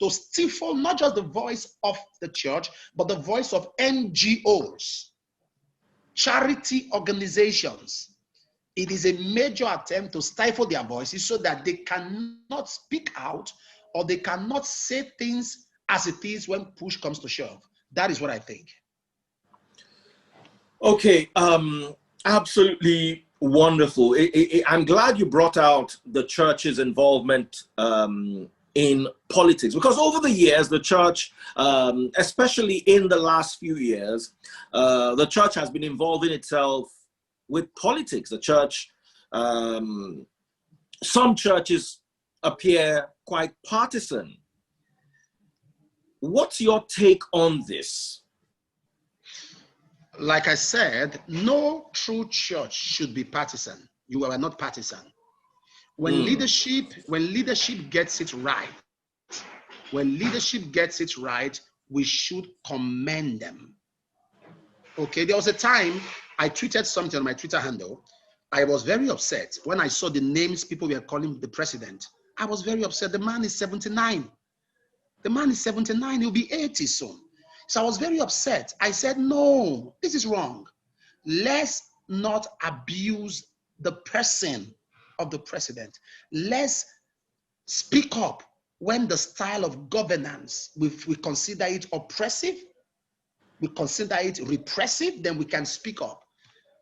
to stifle not just the voice of the church, but the voice of NGOs, charity organizations. It is a major attempt to stifle their voices so that they cannot speak out or they cannot say things as it is when push comes to shove. That is what I think. Okay, absolutely wonderful. I'm glad you brought out the church's involvement in politics, because over the years, the church, especially in the last few years, the church has been involving itself with politics. The church, some churches appear quite partisan. What's your take on this? Like I said, no true church should be partisan. You are not partisan. When leadership gets it right, we should commend them. Okay, there was a time I tweeted something on my Twitter handle. I was very upset when I saw the names people were calling the president. I was very upset. The man is 79. The man is 79. He'll be 80 soon. So I was very upset. I said, no, this is wrong. Let's not abuse the person of the president. Let's speak up when the style of governance, we consider it oppressive, we consider it repressive, then we can speak up.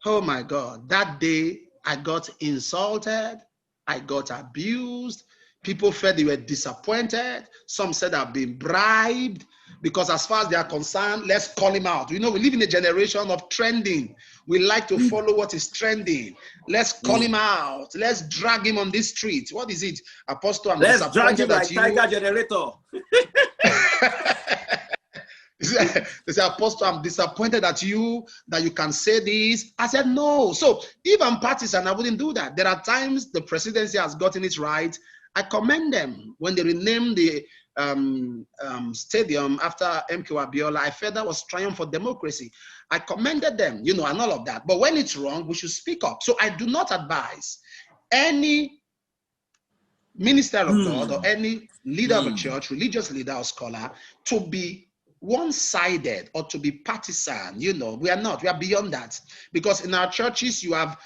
Oh my God, that day I got insulted, I got abused. People felt they were disappointed. Some said I've been bribed, because as far as they are concerned, let's call him out. You know, we live in a generation of trending. We like to follow what is trending. Let's call him out. Let's drag him on this street. What is it? Apostle, I'm disappointed at you. Let's drag him like Tiger Generator. They say, Apostle, I'm disappointed at you that you can say this. I said, no. So if I'm partisan, I wouldn't do that. There are times the presidency has gotten it right. I commend them. When they renamed the stadium after MK Abiola, I felt that was triumph for democracy. I commended them, you know, and all of that. But when it's wrong, we should speak up. So I do not advise any minister of God or any leader of a church, religious leader or scholar, to be one-sided or to be partisan. You know, we are not. We are beyond that. Because in our churches, you have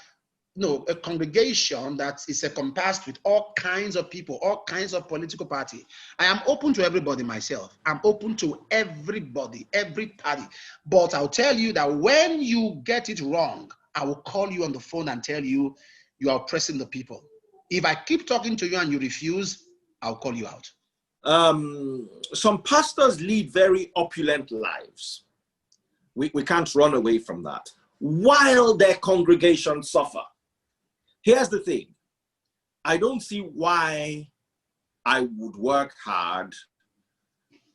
a congregation that is encompassed with all kinds of people, all kinds of political party. I am open to everybody myself. I'm open to everybody, every party. But I'll tell you that when you get it wrong, I will call you on the phone and tell you you are oppressing the people. If I keep talking to you and you refuse, I'll call you out. Some pastors lead very opulent lives. We can't run away from that, while their congregations suffer. Here's the thing. I don't see why I would work hard,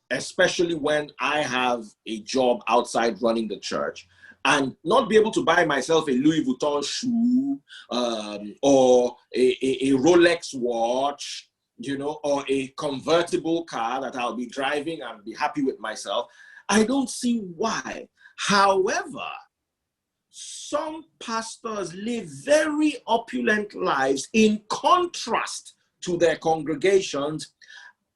especially when I have a job outside running the church, and not be able to buy myself a Louis Vuitton shoe or a Rolex watch, you know, or a convertible car that I'll be driving and be happy with myself. I don't see why. However, some pastors live very opulent lives in contrast to their congregations,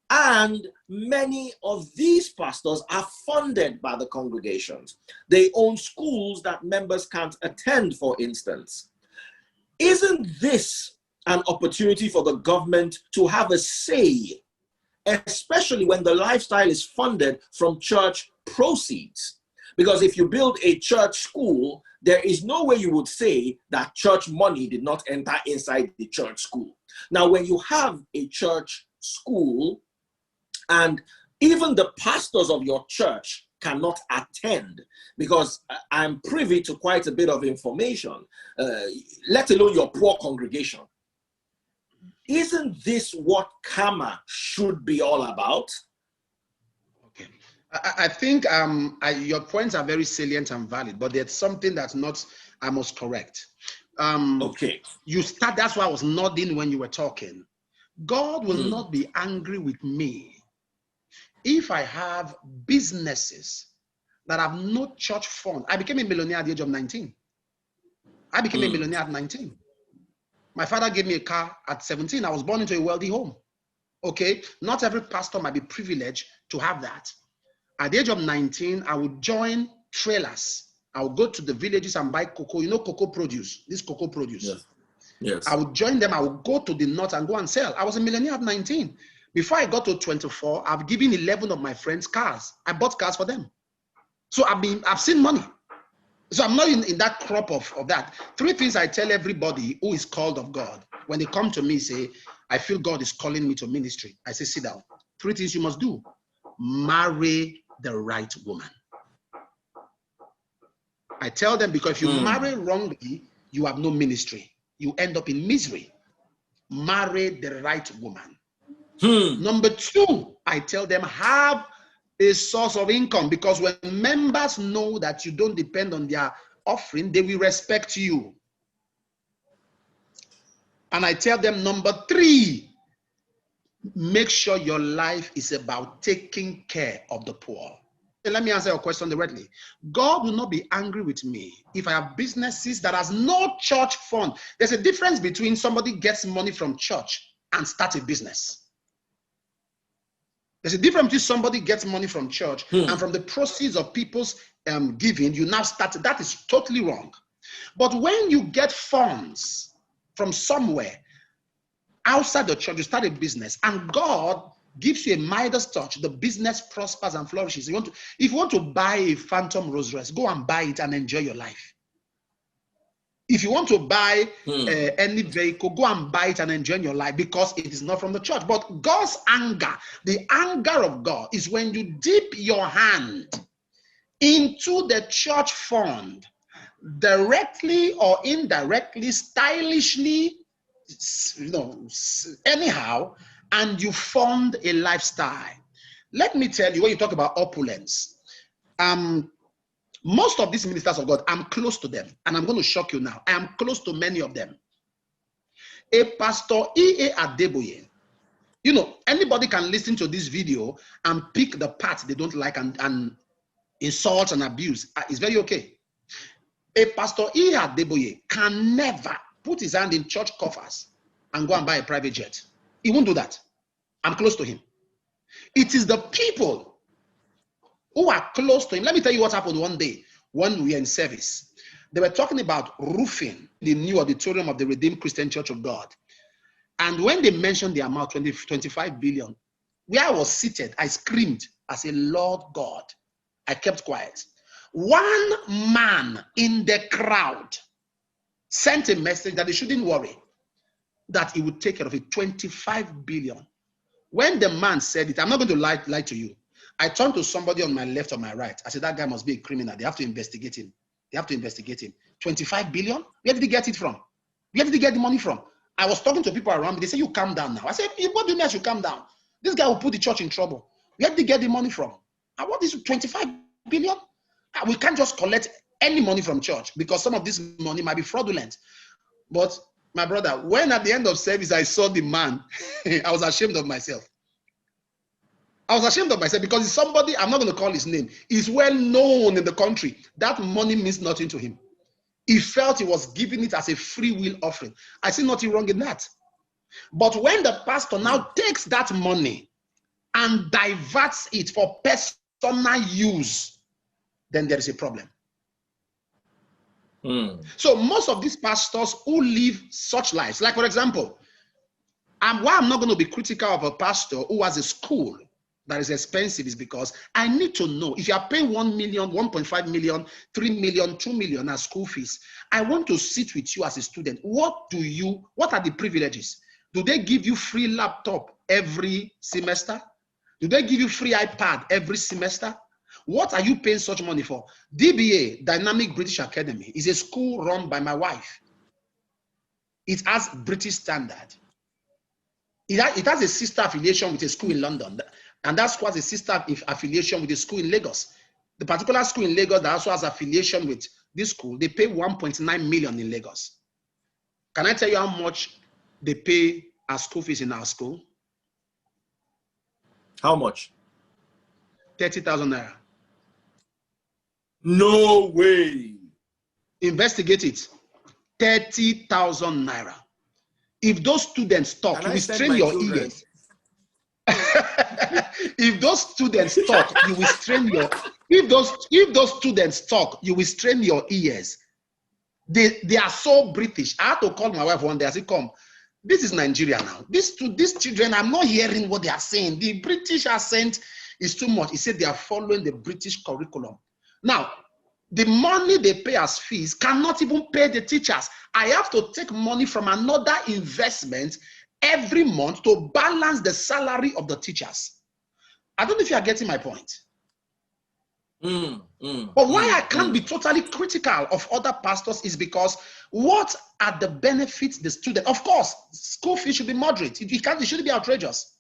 and many of these pastors are funded by the congregations. They own schools that members can't attend, for instance. Isn't this an opportunity for the government to have a say, especially when the lifestyle is funded from church proceeds? Because if you build a church school, there is no way you would say that church money did not enter inside the church school. Now, when you have a church school and even the pastors of your church cannot attend, because I'm privy to quite a bit of information, let alone your poor congregation. Isn't this what CAMA should be all about? Okay. I think your points are very salient and valid, but there's something that's not, I must correct. Okay. That's why I was nodding when you were talking. God will not be angry with me if I have businesses that have no church fund. I became a millionaire at the age of 19. I became a millionaire at 19. My father gave me a car at 17. I was born into a wealthy home. Okay, not every pastor might be privileged to have that. At the age of 19, I would join trailers. I would go to the villages and buy cocoa. You know, cocoa produce, this cocoa produce. Yes. I would join them. I would go to the north and go and sell. I was a millionaire at 19 Before I got to 24, I've given 11 of my friends cars. I bought cars for them. So I've seen money. So I'm not in that crop of that. 3 things I tell everybody who is called of God. When they come to me, say, I feel God is calling me to ministry. I say, sit down. 3 things you must do. Marry the right woman. I tell them, because if you marry wrongly, you have no ministry. You end up in misery. Marry the right woman. Number 2, I tell them, have a source of income, because when members know that you don't depend on their offering, they will respect you. And I tell them, number 3, make sure your life is about taking care of the poor. And let me answer your question directly. God will not be angry with me if I have businesses that has no church fund. There's a difference between somebody gets money from church and start a business. There's a difference between somebody gets money from church and from the proceeds of people's giving, you now start. That is totally wrong. But when you get funds from somewhere outside the church, you start a business, and God gives you a Midas touch, the business prospers and flourishes. If you want to buy a phantom Rolls Royce, go and buy it and enjoy your life. If you want to buy any vehicle, go and buy it and enjoy your life, because it is not from the church. But God's anger, the anger of God, is when you dip your hand into the church fund, directly or indirectly, stylishly, anyhow, and you fund a lifestyle. Let me tell you, when you talk about opulence, most of these ministers of God, I'm close to them, and I'm going to shock you now. I am close to many of them. A Pastor E.A. Adeboye, anybody can listen to this video and pick the parts they don't like and insult and abuse. It's very okay. A Pastor E.A. Adeboye can never put his hand in church coffers and go and buy a private jet. He won't do that. I'm close to him. It is the people who are close to him. Let me tell you what happened one day when we were in service. They were talking about roofing the new auditorium of the Redeemed Christian Church of God. And when they mentioned the amount, 25 billion, where I was seated, I screamed. I said, Lord God. I kept quiet. One man in the crowd sent a message that they shouldn't worry, that he would take care of it. 25 billion. When the man said it, I'm not going to lie to you. I turned to somebody on my left or my right. I said, that guy must be a criminal. They have to investigate him. 25 billion? Where did he get it from? Where did he get the money from? I was talking to people around me. They say, you calm down now. I said, what do you mean I should calm down? This guy will put the church in trouble. Where did he get the money from? And what is 25 billion? We can't just collect any money from church, because some of this money might be fraudulent. But my brother, when at the end of service I saw the man, I was ashamed of myself. I was ashamed of myself, because it's somebody, I'm not going to call his name, he's well known in the country. That money means nothing to him. He felt he was giving it as a free will offering. I see nothing wrong in that. But when the pastor now takes that money and diverts it for personal use, then there is a problem. So most of these pastors who live such lives, like for example, why I'm not going to be critical of a pastor who has a school that is expensive is because I need to know, if you are paying 1 million, 1.5 million, 3 million, 2 million as school fees, I want to sit with you as a student. What are the privileges? Do they give you free laptop every semester? Do they give you free iPad every semester? What are you paying such money for? DBA, Dynamic British Academy, is a school run by my wife. It has British standard. It has a sister affiliation with a school in London. And that school has a sister affiliation with a school in Lagos. The particular school in Lagos that also has affiliation with this school, they pay 1.9 million in Lagos. Can I tell you how much they pay as school fees in our school? How much? 30,000 naira. No way. Investigate it. 30,000 naira. If those students talk, you will strain your ears. If those students talk, you will strain your. If those students talk, you will strain your ears. They are so British. I had to call my wife one day. I said, "Come." This is Nigeria now. These children, I'm not hearing what they are saying. The British accent is too much. He said they are following the British curriculum. Now, the money they pay as fees cannot even pay the teachers. I have to take money from another investment every month to balance the salary of the teachers. I don't know if you are getting my point. But why I can't be totally critical of other pastors is because what are the benefits the student? Of course, school fees should be moderate. It shouldn't be outrageous.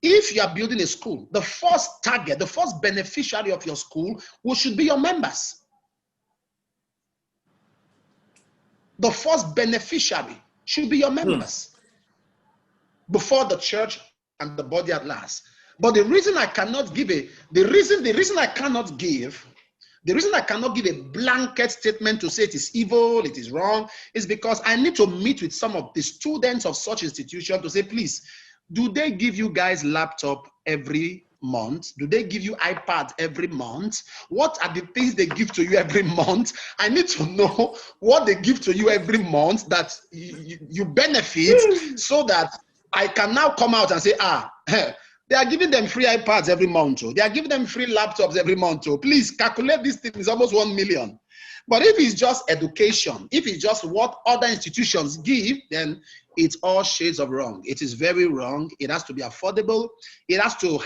If you are building a school, the first target, the first beneficiary of your school should be your members. The first beneficiary should be your members before the church and the body at large. But the reason I cannot give a blanket statement to say it is evil, it is wrong, is because I need to meet with some of the students of such institutions to say, please, do they give you guys laptop every month? Do they give you iPad every month? What are the things they give to you every month? I need to know what they give to you every month that you benefit, so that I can now come out and say, they are giving them free iPads every month. They are giving them free laptops every month. Please calculate this thing is almost 1 million. But if it's just education, if it's just what other institutions give, then it's all shades of wrong. It is very wrong. It has to be affordable. It has to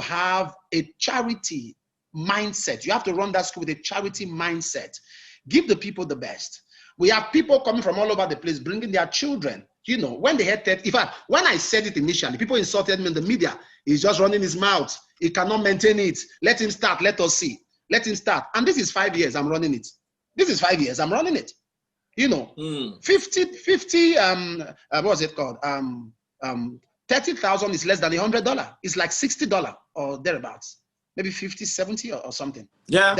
have a charity mindset. You have to run that school with a charity mindset. Give the people the best. We have people coming from all over the place, bringing their children. You know, when they had that, in fact, when I said it initially, people insulted me in the media. He's just running his mouth. He cannot maintain it. Let him start. Let us see. Let him start. And this is 5 years I'm running it. This is 5 years I'm running it. You know, 50, what was it called? 30,000 is less than $100. It's like $60 or thereabouts. Maybe 50, 70 or something. Yeah.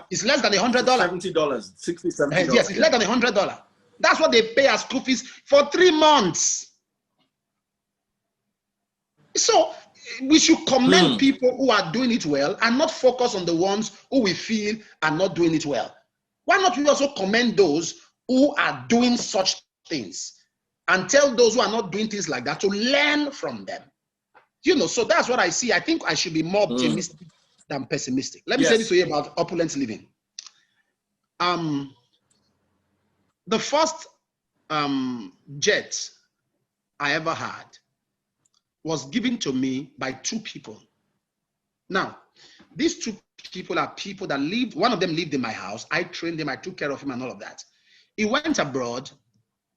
It's less than $100. $70, 60, $70. Yes, it's less than $100. That's what they pay as school fees for 3 months. So we should commend people who are doing it well and not focus on the ones who we feel are not doing it well. Why not we also commend those who are doing such things and tell those who are not doing things like that to learn from them? You know, so that's what I see. I think I should be more optimistic than pessimistic. Let me say this to you about opulent living. The first jet I ever had was given to me by 2 people. Now, these 2 people are people that lived, one of them lived in my house. I trained him, I took care of him and all of that. He went abroad.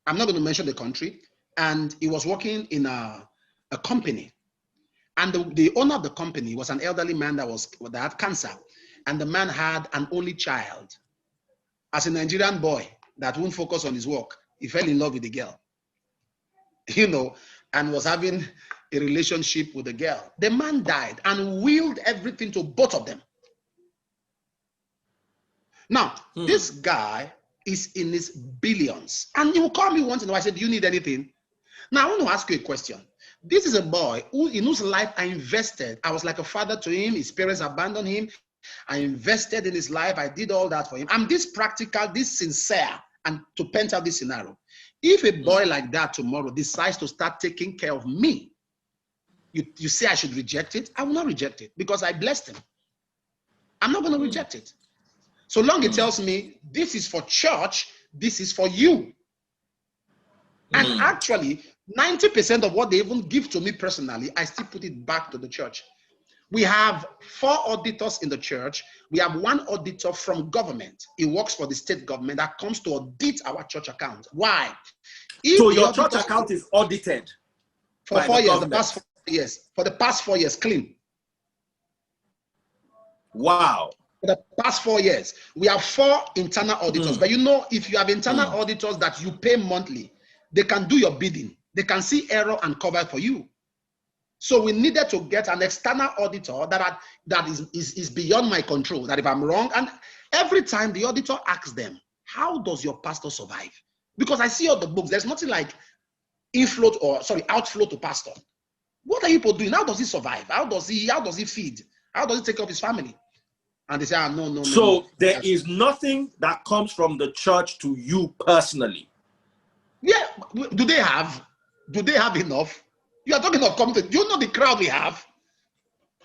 I'm not going to mention the country. And he was working in a company. And the owner of the company was an elderly man that had cancer. And the man had an only child. As a Nigerian boy that won't focus on his work, he fell in love with the girl, you know, and was having a relationship with the girl. The man died and willed everything to both of them. Now, this guy is in his billions. And he will call me once in a while. I said, do you need anything? Now, I want to ask you a question. This is a boy in whose life I invested. I was like a father to him. His parents abandoned him. I invested in his life. I did all that for him. I'm this practical, this sincere, and to paint out this scenario. If a boy like that tomorrow decides to start taking care of me, you say I should reject it? I will not reject it because I blessed him. I'm not going to reject it. So long it tells me this is for church, this is for you. And actually, 90% of what they even give to me personally, I still put it back to the church. We have 4 auditors in the church. We have 1 auditor from government. He works for the state government that comes to audit our church account. Why? So your church account is audited for 4 years, the past 4 years. For the past 4 years, clean. Wow. For the past 4 years, we have 4 internal auditors. But you know, if you have internal auditors that you pay monthly, they can do your bidding. They can see error and cover for you. So we needed to get an external auditor that is beyond my control, that if I'm wrong, and every time the auditor asks them, how does your pastor survive? Because I see all the books, there's nothing like outflow to pastor. What are people doing? How does he survive? How does he feed? How does he take care of his family? And they say, no. So there is nothing that comes from the church to you personally. Yeah, do they have? Do they have enough? You are talking of coming to, do you know the crowd we have?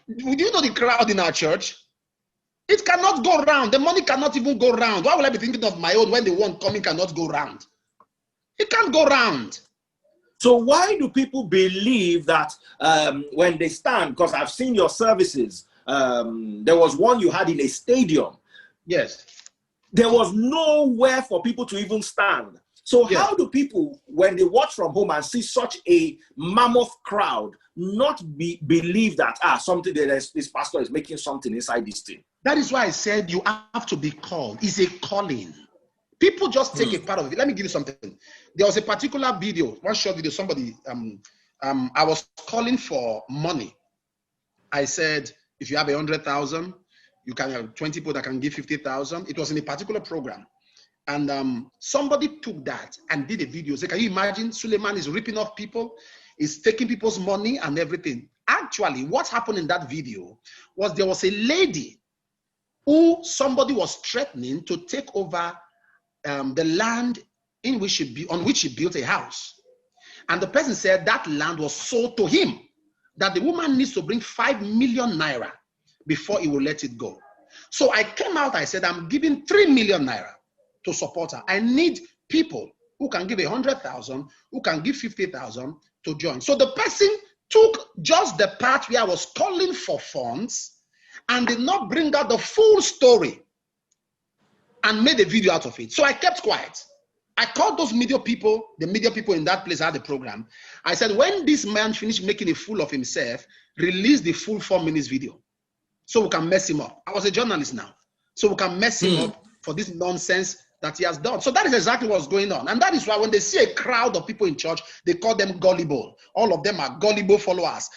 Do you know the crowd in our church? It cannot go round. The money cannot even go round. Why would I be thinking of my own when the one coming cannot go round? It can't go round. So why do people believe that when they stand, because I've seen your services, there was one you had in a stadium. Yes. There was nowhere for people to even stand. So Yes. how do people, when they watch from home and see such a mammoth crowd, not believe that something that this pastor is making something inside this thing? That is why I said you have to be called. It's a calling. People just take a part of it. Let me give you something. There was a particular video, one short video, somebody, I was calling for money. I said, if you have 100,000, you can have 20 people that can give 50,000. It was in a particular program. And somebody took that and did a video. Say, can you imagine? Suleman is ripping off people, is taking people's money and everything. Actually, what happened in that video was there was a lady who somebody was threatening to take over the land in which on which he built a house. And the person said that land was sold to him, that the woman needs to bring 5 million naira before he will let it go. So I came out, I said, I'm giving 3 million naira to support her. I need people who can give 100,000, who can give 50,000 to join. So the person took just the part where I was calling for funds and did not bring out the full story and made a video out of it. So I kept quiet. I called those media people, the media people in that place had the program. I said, when this man finished making a fool of himself, release the full 4 minutes video so we can mess him up. I was a journalist now. So we can mess him up for this nonsense that he has done. So that is exactly what's going on. And that is why when they see a crowd of people in church, they call them gullible. All of them are gullible followers.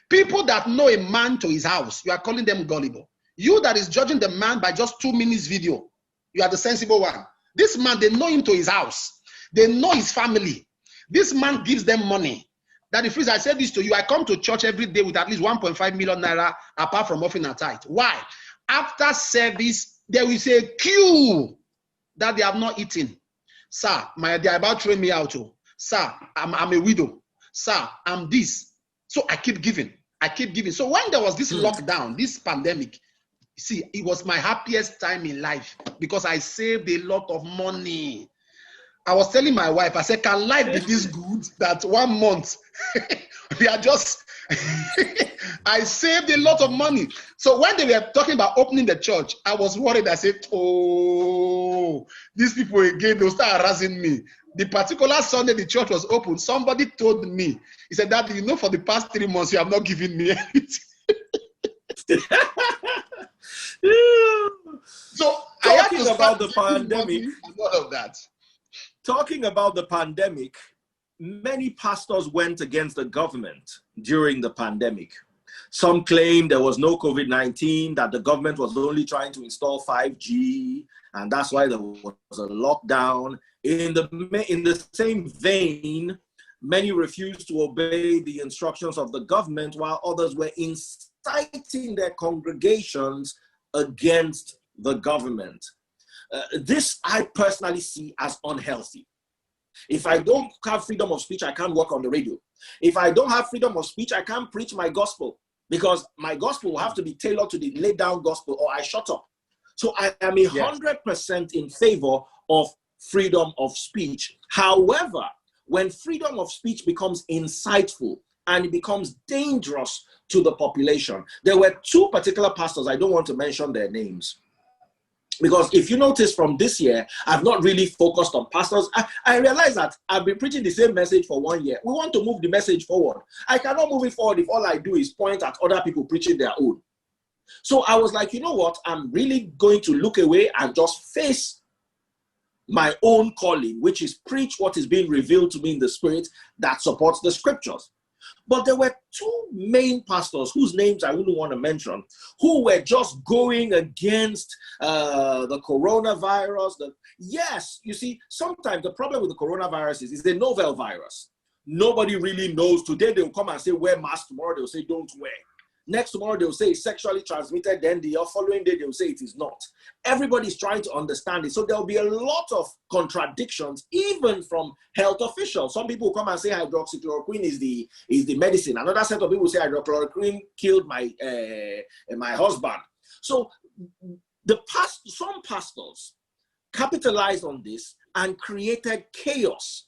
People that know a man to his house, you are calling them gullible. You that is judging the man by just 2 minutes video, you are the sensible one. This man, they know him to his house. They know his family. This man gives them money. That if I said this to you, I come to church every day with at least 1.5 million naira apart from offering a tithe. Why? After service, there is a queue that they have not eaten. Sir, they are about throwing me out. Oh. Sir, I'm a widow. Sir, I'm this. So I keep giving. I keep giving. So when there was this lockdown, this pandemic, see, it was my happiest time in life because I saved a lot of money. I was telling my wife, I said, can life be this good that 1 month we are just, I saved a lot of money. So when they were talking about opening the church, I was worried. I said, oh, these people again, they'll start harassing me. The particular Sunday the church was open, somebody told me, he said, Daddy, you know, for the past 3 months, you have not given me anything. So talking about the pandemic, all of that. Talking about the pandemic, many pastors went against the government during the pandemic. Some claim there was no COVID-19, that the government was only trying to install 5G, and that's why there was a lockdown. In the same vein, many refused to obey the instructions of the government, while others were inciting their congregations against the government. This I personally see as unhealthy. If I don't have freedom of speech, I can't work on the radio. If I don't have freedom of speech, I can't preach my gospel, because my gospel will have to be tailored to the laid down gospel, or I shut up. So I am 100% in favor of freedom of speech. However, when freedom of speech becomes insightful and it becomes dangerous to the population, there were 2 particular pastors, I don't want to mention their names, because if you notice from this year, I've not really focused on pastors. I realize that I've been preaching the same message for 1 year. We want to move the message forward. I cannot move it forward if all I do is point at other people preaching their own. So I was like, you know what? I'm really going to look away and just face my own calling, which is preach what is being revealed to me in the spirit that supports the scriptures. But there were 2 main pastors whose names I wouldn't want to mention, who were just going against the coronavirus. Yes, you see, sometimes the problem with the coronavirus is it's a novel virus. Nobody really knows. Today they'll come and say wear mask. Tomorrow they'll say don't wear. Next tomorrow, they'll say it's sexually transmitted. Then the following day, they'll say it is not. Everybody's trying to understand it. So there'll be a lot of contradictions, even from health officials. Some people come and say hydroxychloroquine is the medicine. Another set of people say hydroxychloroquine killed my husband. So some pastors capitalized on this and created chaos,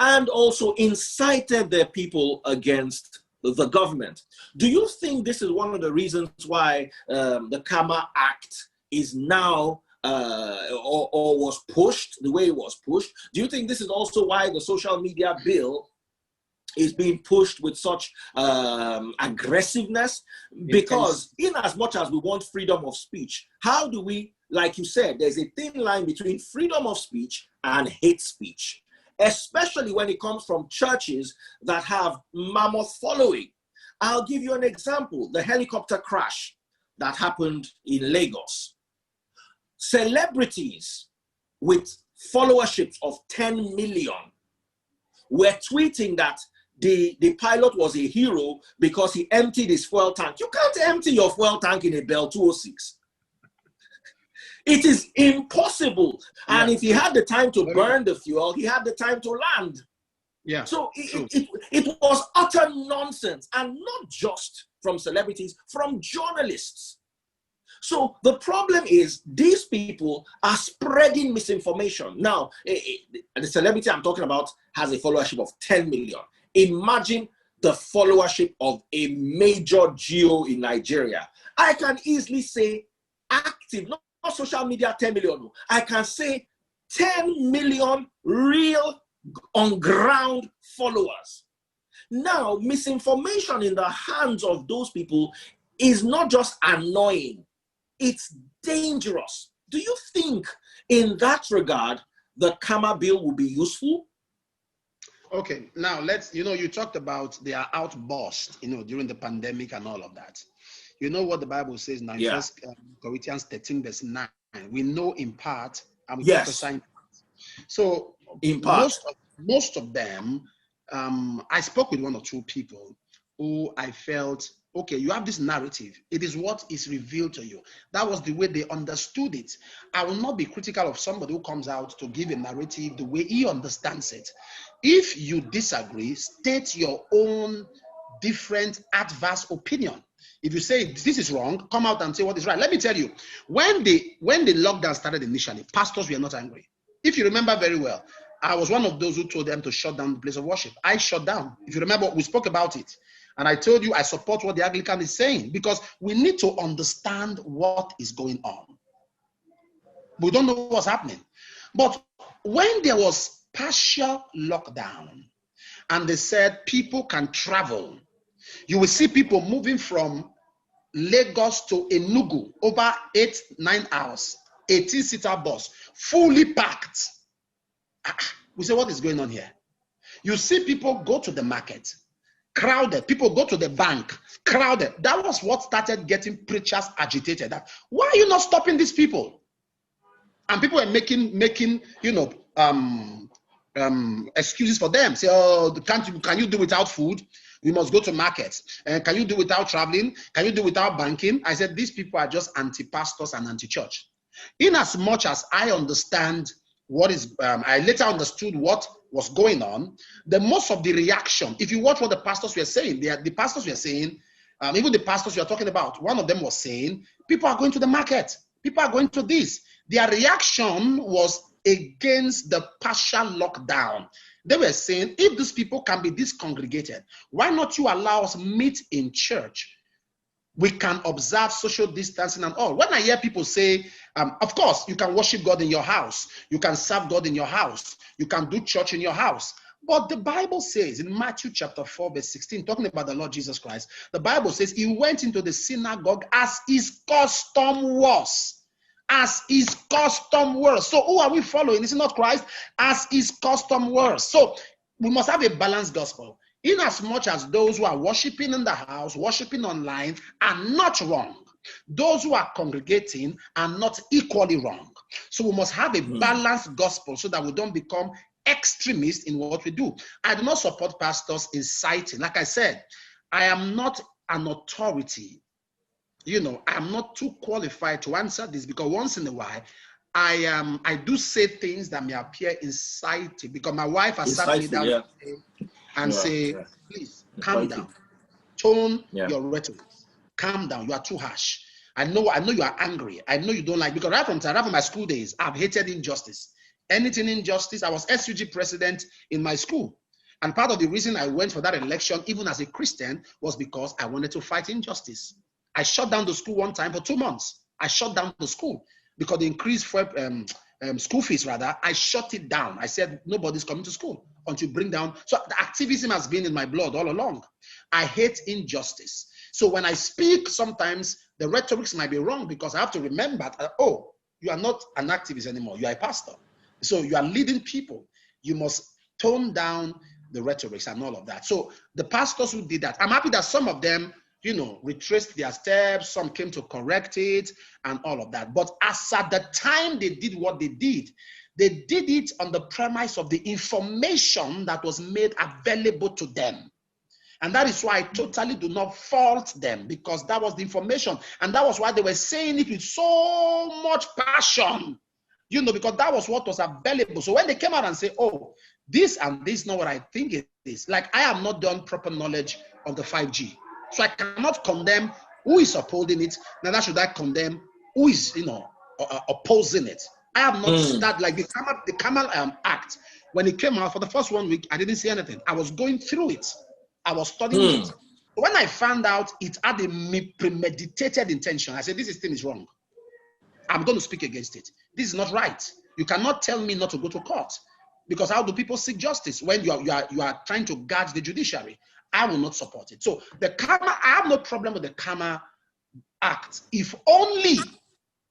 and also incited their people against the government. Do you think this is one of the reasons why the CAMA Act is now or was pushed the way it was pushed? Do you think this is also why the social media bill is being pushed with such aggressiveness? Because in as much as we want freedom of speech, how do we, like you said, there's a thin line between freedom of speech and hate speech, especially when it comes from churches that have mammoth following. I'll give you an example. The helicopter crash that happened in Lagos. Celebrities with followerships of 10 million were tweeting that the pilot was a hero because he emptied his fuel tank. You can't empty your fuel tank in a Bell 206. It is impossible. And if he had the time to burn the fuel, he had the time to land. Yeah. So it was utter nonsense, and not just from celebrities, from journalists. So the problem is these people are spreading misinformation. Now, the celebrity I'm talking about has a followership of 10 million. Imagine the followership of a major geo in Nigeria. I can easily say active, not social media 10 million. I can say 10 million real on-ground followers. Now, misinformation in the hands of those people is not just annoying, it's dangerous. Do you think in that regard the CAMA bill will be useful? Okay, now you talked about their outburst, during the pandemic and all of that. You know what the Bible says now in First Corinthians 13 verse 9. We know in part and we prophesy in part. So in part, most of them, I spoke with one or two people who I felt, okay, you have this narrative. It is what is revealed to you. That was the way they understood it. I will not be critical of somebody who comes out to give a narrative the way he understands it. If you disagree, state your own different adverse opinion. If you say this is wrong, come out and say what is right. Let me tell you, when the lockdown started initially, pastors were not angry. If you remember very well, I was one of those who told them to shut down the place of worship. I shut down. If you remember, we spoke about it. And I told you I support what the Anglican is saying, because we need to understand what is going on. We don't know what's happening. But when there was partial lockdown and they said people can travel, you will see people moving from Lagos to Enugu over 8-9 hours, 18-seater bus, fully packed. We say, what is going on here? You see people go to the market, crowded. People go to the bank, crowded. That was what started getting preachers agitated. That, why are you not stopping these people? And people were making excuses for them. Say, oh, can you do without food? We must go to markets. And can you do without traveling? Can you do without banking? I said, these people are just anti-pastors and anti-church. In as much as I understand what is, I later understood what was going on, the most of the reaction, if you watch what the pastors were saying, the pastors were saying, even the pastors we are talking about, one of them was saying, people are going to the market. People are going to this. Their reaction was against the partial lockdown. They were saying, if these people can be discongregated, why not you allow us meet in church? We can observe social distancing and all. When I hear people say, of course, you can worship God in your house. You can serve God in your house. You can do church in your house. But the Bible says in Matthew chapter 4, verse 16, talking about the Lord Jesus Christ, the Bible says he went into the synagogue as his custom was. As his custom was. So who are we following? Is it not Christ? As his custom was. So we must have a balanced gospel. In as much as those who are worshiping in the house, worshiping online are not wrong. Those who are congregating are not equally wrong. So we must have a balanced gospel so that we don't become extremists in what we do. I do not support pastors inciting. Like I said, I am not an authority. You know, I'm not too qualified to answer this because once in a while, I do say things that may appear inciting because my wife has sat me down and say, please calm down, tone your rhetoric, calm down. You are too harsh. I know you are angry. I know you don't like, because right from my school days, I've hated injustice. Anything injustice. I was SUG president in my school. And part of the reason I went for that election, even as a Christian, was because I wanted to fight injustice. I shut down the school one time for 2 months. I shut down the school because the increased school fees, rather. I shut it down. I said, nobody's coming to school until you bring down. So the activism has been in my blood all along. I hate injustice. So when I speak, sometimes the rhetorics might be wrong because I have to remember that, oh, you are not an activist anymore. You are a pastor. So you are leading people. You must tone down the rhetorics and all of that. So the pastors who did that, I'm happy that some of them, you know, retraced their steps. Some came to correct it and all of that. But as at the time they did what they did it on the premise of the information that was made available to them. And that is why I totally do not fault them, because that was the information. And that was why they were saying it with so much passion, you know, because that was what was available. So when they came out and say, oh, this and this is not what I think it is. Like, I have not done proper knowledge of the 5G. So I cannot condemn who is upholding it. Neither should I condemn who is, you know, opposing it. I have not started, like the CAMA Act. When it came out for the first 1 week, I didn't see anything. I was going through it. I was studying it. When I found out it had a premeditated intention, I said, this thing is wrong. I'm going to speak against it. This is not right. You cannot tell me not to go to court, because how do people seek justice when you are trying to guard the judiciary? I will not support it. So the CAMA, I have no problem with the CAMA Act if only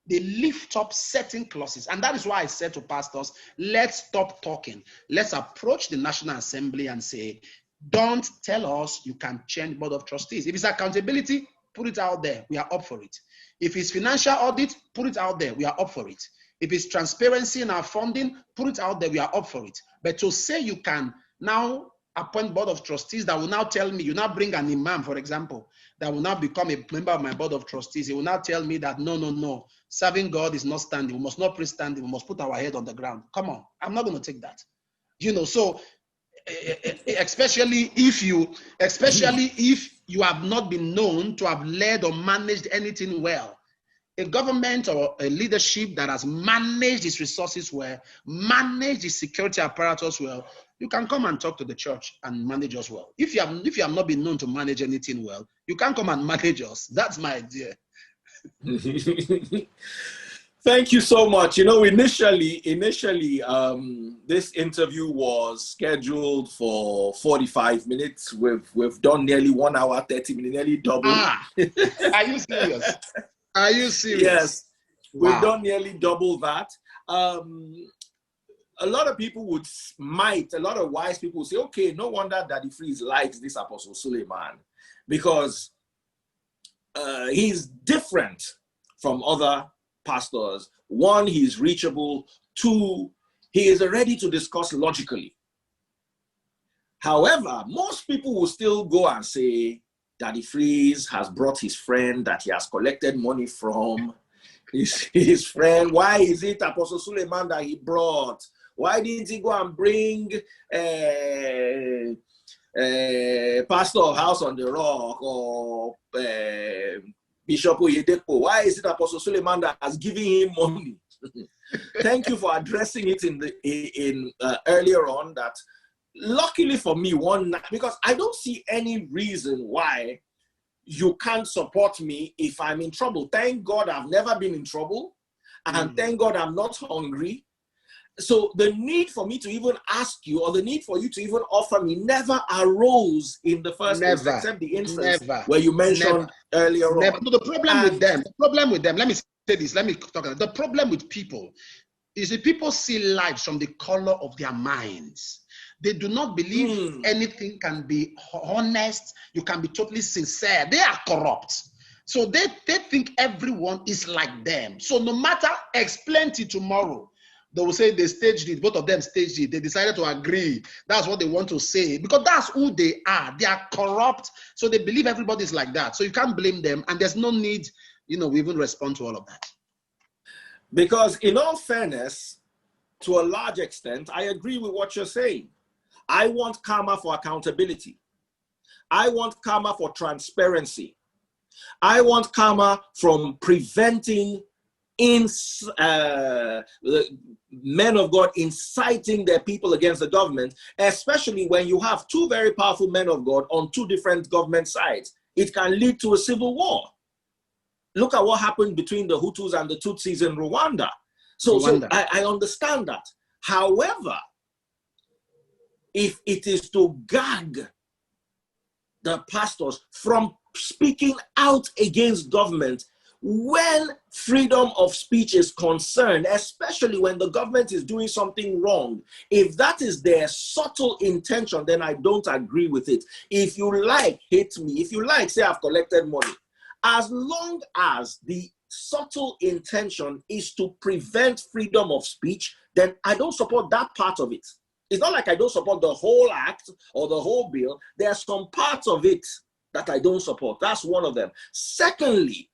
they lift up certain clauses. And that is why I said to pastors, let's stop talking. Let's approach the National Assembly and say, don't tell us you can change board of trustees. If it's accountability, put it out there. We are up for it. If it's financial audit, put it out there. We are up for it. If it's transparency in our funding, put it out there. We are up for it. But to say you can now appoint board of trustees that will now tell me, you now bring an imam, for example, that will now become a member of my board of trustees. He will now tell me that no, serving God is not standing. We must not pray standing. We must put our head on the ground. Come on, I'm not going to take that. You know, so especially if you have not been known to have led or managed anything well. A government or a leadership that has managed its resources well, managed its security apparatus well, you can come and talk to the church and manage us well. If you have not been known to manage anything well, you can't come and manage us. That's my idea. Thank you so much. You know, initially, this interview was scheduled for 45 minutes. We've done nearly 1 hour, 30 minutes, nearly double. Are you serious? Are you serious? Yes, wow. We've done nearly double that. A lot of people a lot of wise people would say, okay, no wonder Daddy Freeze likes this Apostle Suleman, because he's different from other pastors. One, he's reachable. Two, he is ready to discuss logically. However, most people will still go and say, Daddy Freeze has brought his friend that he has collected money from. His friend. Why is it Apostle Suleman that he brought? Why didn't he go and bring Pastor of House on the Rock or Bishop Oyedepo? Why is it Apostle Suleman that has given him money? Thank you for addressing it in earlier on. That luckily for me, because I don't see any reason why you can't support me if I'm in trouble. Thank God I've never been in trouble, and thank God I'm not hungry. So the need for me to even ask you, or the need for you to even offer me, never arose in the first place, except the instance where you mentioned earlier on. No, the problem with them, let me say this, let me talk about it. The problem with people is that people see life from the color of their minds. They do not believe anything can be honest, you can be totally sincere. They are corrupt. So they think everyone is like them. So no matter, explain till tomorrow. They will say they staged it. Both of them staged it. They decided to agree. That's what they want to say because that's who they are. They are corrupt. So they believe everybody's like that. So you can't blame them. And there's no need, we even respond to all of that. Because in all fairness, to a large extent, I agree with what you're saying. I want CAMA for accountability. I want CAMA for transparency. I want CAMA from preventing men of God inciting their people against the government, especially when you have two very powerful men of God on two different government sides. It can lead to a civil war. Look at what happened between the Hutus and the Tutsis in Rwanda. So I understand that. However, if it is to gag the pastors from speaking out against government, when freedom of speech is concerned, especially when the government is doing something wrong, if that is their subtle intention, then I don't agree with it. If you like, hate me. If you like, say I've collected money. As long as the subtle intention is to prevent freedom of speech, then I don't support that part of it. It's not like I don't support the whole act or the whole bill. There are some parts of it that I don't support. That's one of them. Secondly,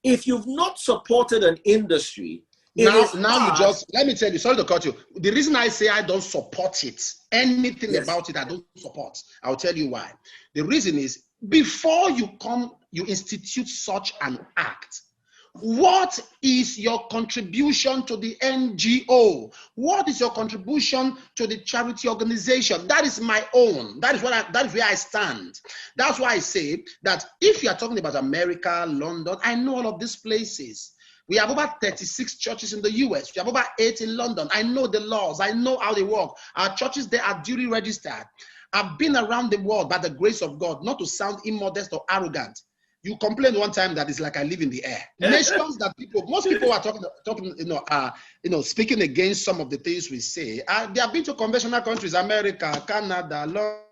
if you've not supported an industry, now you just, let me tell you, sorry to cut you. The reason I say I don't support it, anything about it I don't support, I'll tell you why. The reason is, before you institute such an act, what is your contribution to the NGO? What is your contribution to the charity organization? That is my own. That is where I stand. That's why I say that if you are talking about America, London, I know all of these places. We have over 36 churches in the US. We have over 8 in London. I know the laws. I know how they work. Our churches, they are duly registered. I've been around the world by the grace of God, not to sound immodest or arrogant. You complained one time that it's like I live in the air. Nations that most people are talking, speaking against some of the things we say. They have been to conventional countries, America, Canada,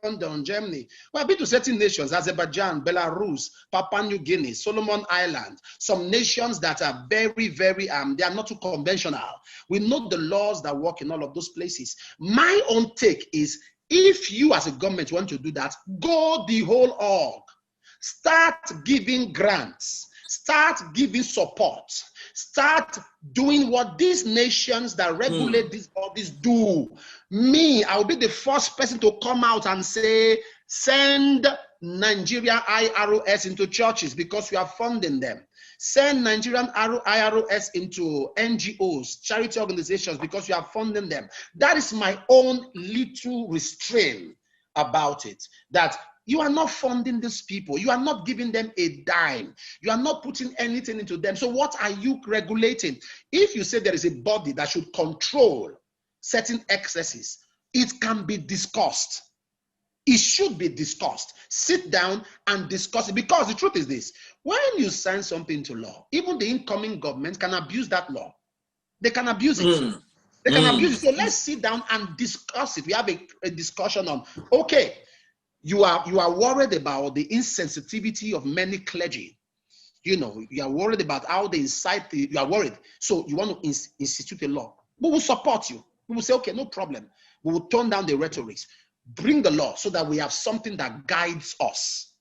London, Germany. We have been to certain nations, Azerbaijan, Belarus, Papua New Guinea, Solomon Island. Some nations that are very, very, they are not too conventional. We know the laws that work in all of those places. My own take is, if you as a government want to do that, go the whole hog. Start giving grants, start giving support, start doing what these nations that regulate these bodies do. Me, I'll be the first person to come out and say, send Nigerian IROS into churches because we are funding them. Send Nigerian IROS into NGOs, charity organizations, because we are funding them. That is my own little restraint about it. That you are not funding these people. You are not giving them a dime. You are not putting anything into them. So what are you regulating? If you say there is a body that should control certain excesses, it can be discussed. It should be discussed. Sit down and discuss it. Because the truth is this: when you sign something to law, even the incoming government can abuse that law. They can abuse it. They can abuse it. So let's sit down and discuss it. We have a discussion on, okay, you are worried about the insensitivity of many clergy. You are worried about how they incite you are worried. So you want to institute a law. We will support you. We will say, okay, no problem. We will turn down the rhetorics. Bring the law so that we have something that guides us.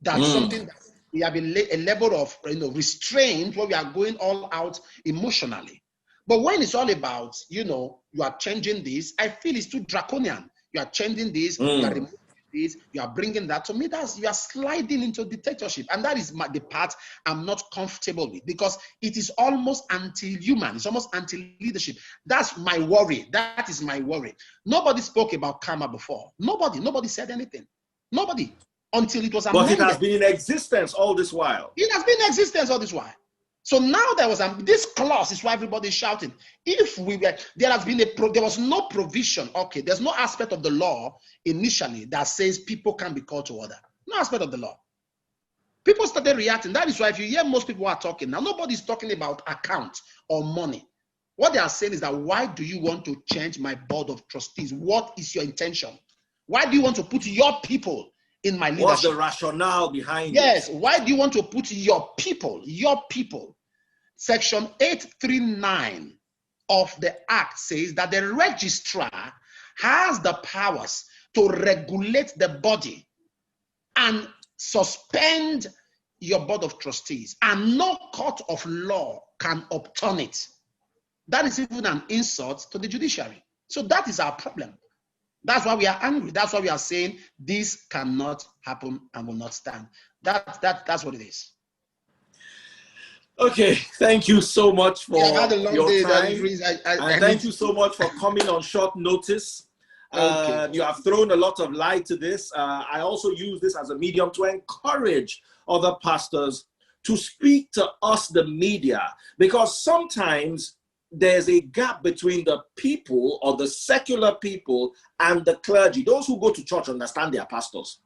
That's something that we have a level of restraint where we are going all out emotionally. But when it's all about, you are changing this, I feel it's too draconian. You are changing this, you are removing this, you are bringing that. To me, you are sliding into dictatorship. And that is the part I'm not comfortable with, because it is almost anti-human. It's almost anti-leadership. That's my worry. That is my worry. Nobody spoke about CAMA before. Nobody said anything. Nobody. Until it was amended. But it has been in existence all this while. It has been in existence all this while. So now there was this clause is why everybody's shouting. If there was no provision. Okay, there's no aspect of the law initially that says people can be called to order. No aspect of the law. People started reacting. That is why if you hear most people are talking now, nobody's talking about account or money. What they are saying is that, why do you want to change my board of trustees? What is your intention? Why do you want to put your people in my leadership? What's the rationale behind it? Yes, why do you want to put your people? Section 839 of the act says that the registrar has the powers to regulate the body and suspend your board of trustees, and no court of law can upturn it. That is even an insult to the judiciary. So that is our problem. That's why we are angry. That's why we are saying this cannot happen and will not stand. That's what it is. Okay, thank you so much for your time. And thank you so much for coming on short notice. Okay. You have thrown a lot of light to this. I also use this as a medium to encourage other pastors to speak to us, the media, because sometimes there's a gap between the people or the secular people and the clergy. Those who go to church understand their pastors.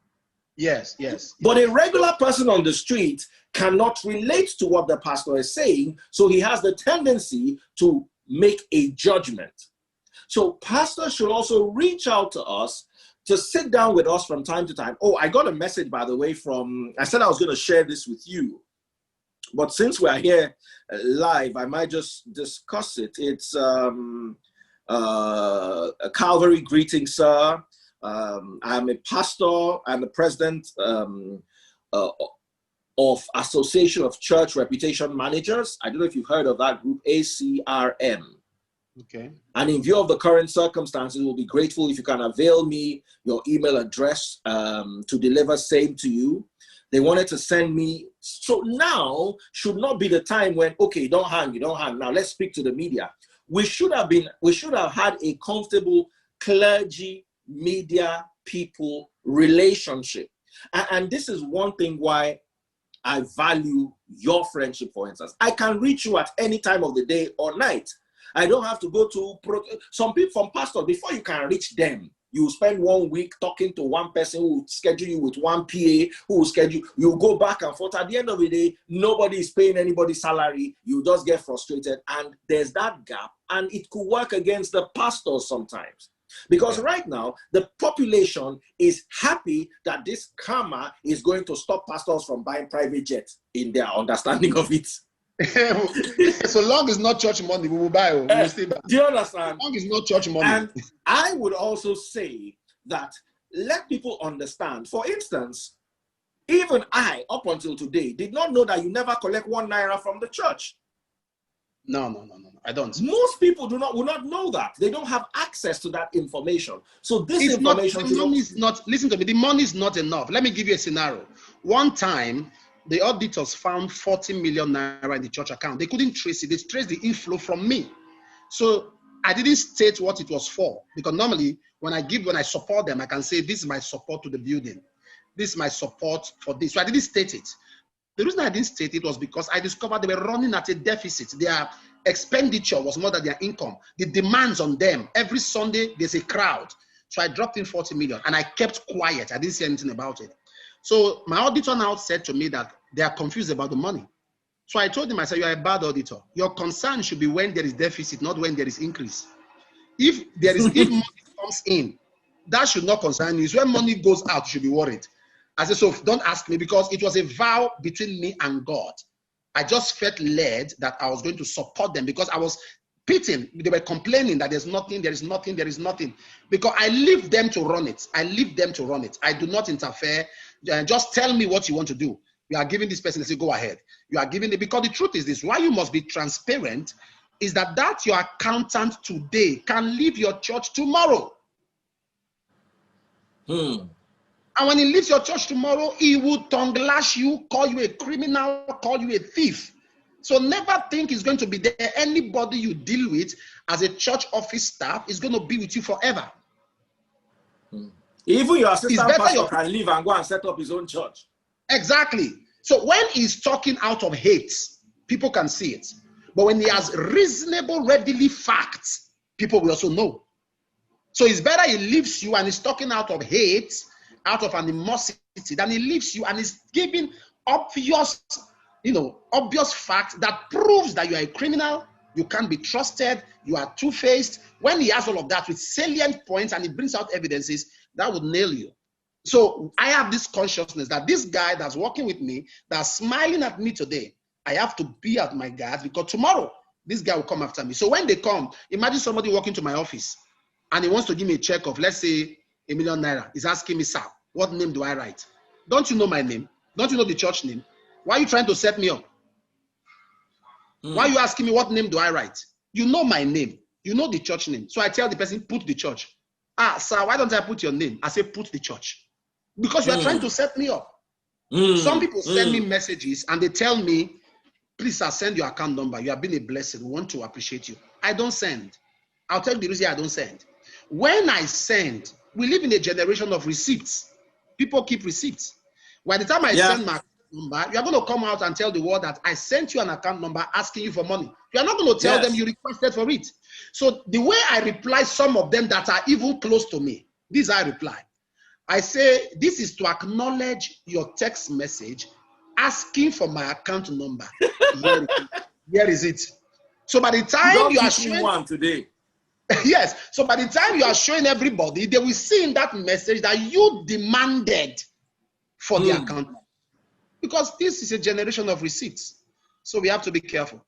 Yes, yes. But a regular person on the street cannot relate to what the pastor is saying, so he has the tendency to make a judgment. So pastors should also reach out to us to sit down with us from time to time. Oh, I got a message, by the way, I said I was going to share this with you. But since we're here live, I might just discuss it. It's a Calvary greeting, sir. I'm a pastor. I'm the president of Association of Church Reputation Managers. I don't know if you've heard of that group, ACRM. Okay. And in view of the current circumstances, we'll be grateful if you can avail me your email address to deliver same to you. They wanted to send me. So now should not be the time when, okay, don't hang. Now let's speak to the media. We should have had a comfortable clergy, media, people relationship. And this is one thing why I value your friendship, for instance. I can reach you at any time of the day or night. I don't have to go to some people from pastors. Before you can reach them, you spend 1 week talking to one person who will schedule you with one PA, who will schedule, you go back and forth. At the end of the day, nobody is paying anybody's salary. You just get frustrated. And there's that gap. And it could work against the pastors sometimes. Because right now, the population is happy that this CAMA is going to stop pastors from buying private jets in their understanding of it. So long as not church money, we will buy. We will stay back. Do you understand? As long as not church money. And I would also say that let people understand. For instance, even I, up until today, did not know that you never collect 1 naira from the church. No, I don't. Most people will not know that. They don't have access to that information. So this information... Listen to me, the money is not enough. Let me give you a scenario. One time, the auditors found 40 million naira in the church account. They couldn't trace it. They traced the inflow from me. So I didn't state what it was for, because normally when I support them, I can say this is my support to the building. This is my support for this. So I didn't state it. The reason I didn't state it was because I discovered they were running at a deficit. Their expenditure was more than their income. The demands on them, every Sunday, there's a crowd. So I dropped in 40 million and I kept quiet. I didn't say anything about it. So my auditor now said to me that they are confused about the money. So I told him, I said, you are a bad auditor. Your concern should be when there is deficit, not when there is increase. If money comes in, that should not concern you. It's when money goes out, you should be worried. I said, so don't ask me, because it was a vow between me and God. I just felt led that I was going to support them, because I was pitying. They were complaining that there's nothing. Because I leave them to run it. I do not interfere. Just tell me what you want to do. You are giving this person, they say, go ahead. You are giving it, because the truth is this, why you must be transparent is that your accountant today can leave your church tomorrow. And when he leaves your church tomorrow, he will tongue lash you, call you a criminal, call you a thief. So never think he's going to be there. Anybody you deal with as a church office staff is going to be with you forever. Even your assistant pastor can leave and go and set up his own church. Exactly. So when he's talking out of hate, people can see it. But when he has reasonable, readily facts, people will also know. So it's better he leaves you and he's talking out of hate, out of animosity, than he leaves you and is giving obvious facts that proves that you are a criminal, you can't be trusted, you are two-faced. When he has all of that with salient points and he brings out evidences, that would nail you. So I have this consciousness that this guy that's working with me, that's smiling at me today, I have to be at my guard, because tomorrow This guy will come after me. So when they come, imagine somebody walking to my office and he wants to give me a check of, let's say, ₦1 million. He's asking me, sir, what name do I write? Don't you know my name? Don't you know the church name? Why are you trying to set me up? Why are you asking me what name do I write? You know my name. You know the church name. So I tell the person, put the church. Ah, sir, why don't I put your name? I say, put the church. Because you are trying to set me up. Some people send me messages and they tell me, please, sir, send your account number. You have been a blessing. We want to appreciate you. I don't send. I'll tell you the reason I don't send. When I send, we live in a generation of receipts. People keep receipts. By the time I send my account number, you are going to come out and tell the world that I sent you an account number asking you for money. You are not going to tell them you requested for it. So the way I reply some of them that are even close to me, this I reply. I say, this is to acknowledge your text message asking for my account number. Here is it. So by the time you are showing one today. Yes. So by the time you are showing everybody, they will see in that message that you demanded for the account. Because this is a generation of receipts. So we have to be careful.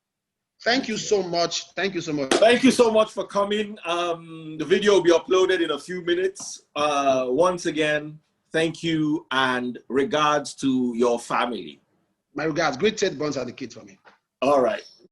Thank you so much. Thank you so much. Thank you so much for coming. The video will be uploaded in a few minutes. Once again, thank you and regards to your family. My regards. Great Ted Bonds are the kids for me. All right.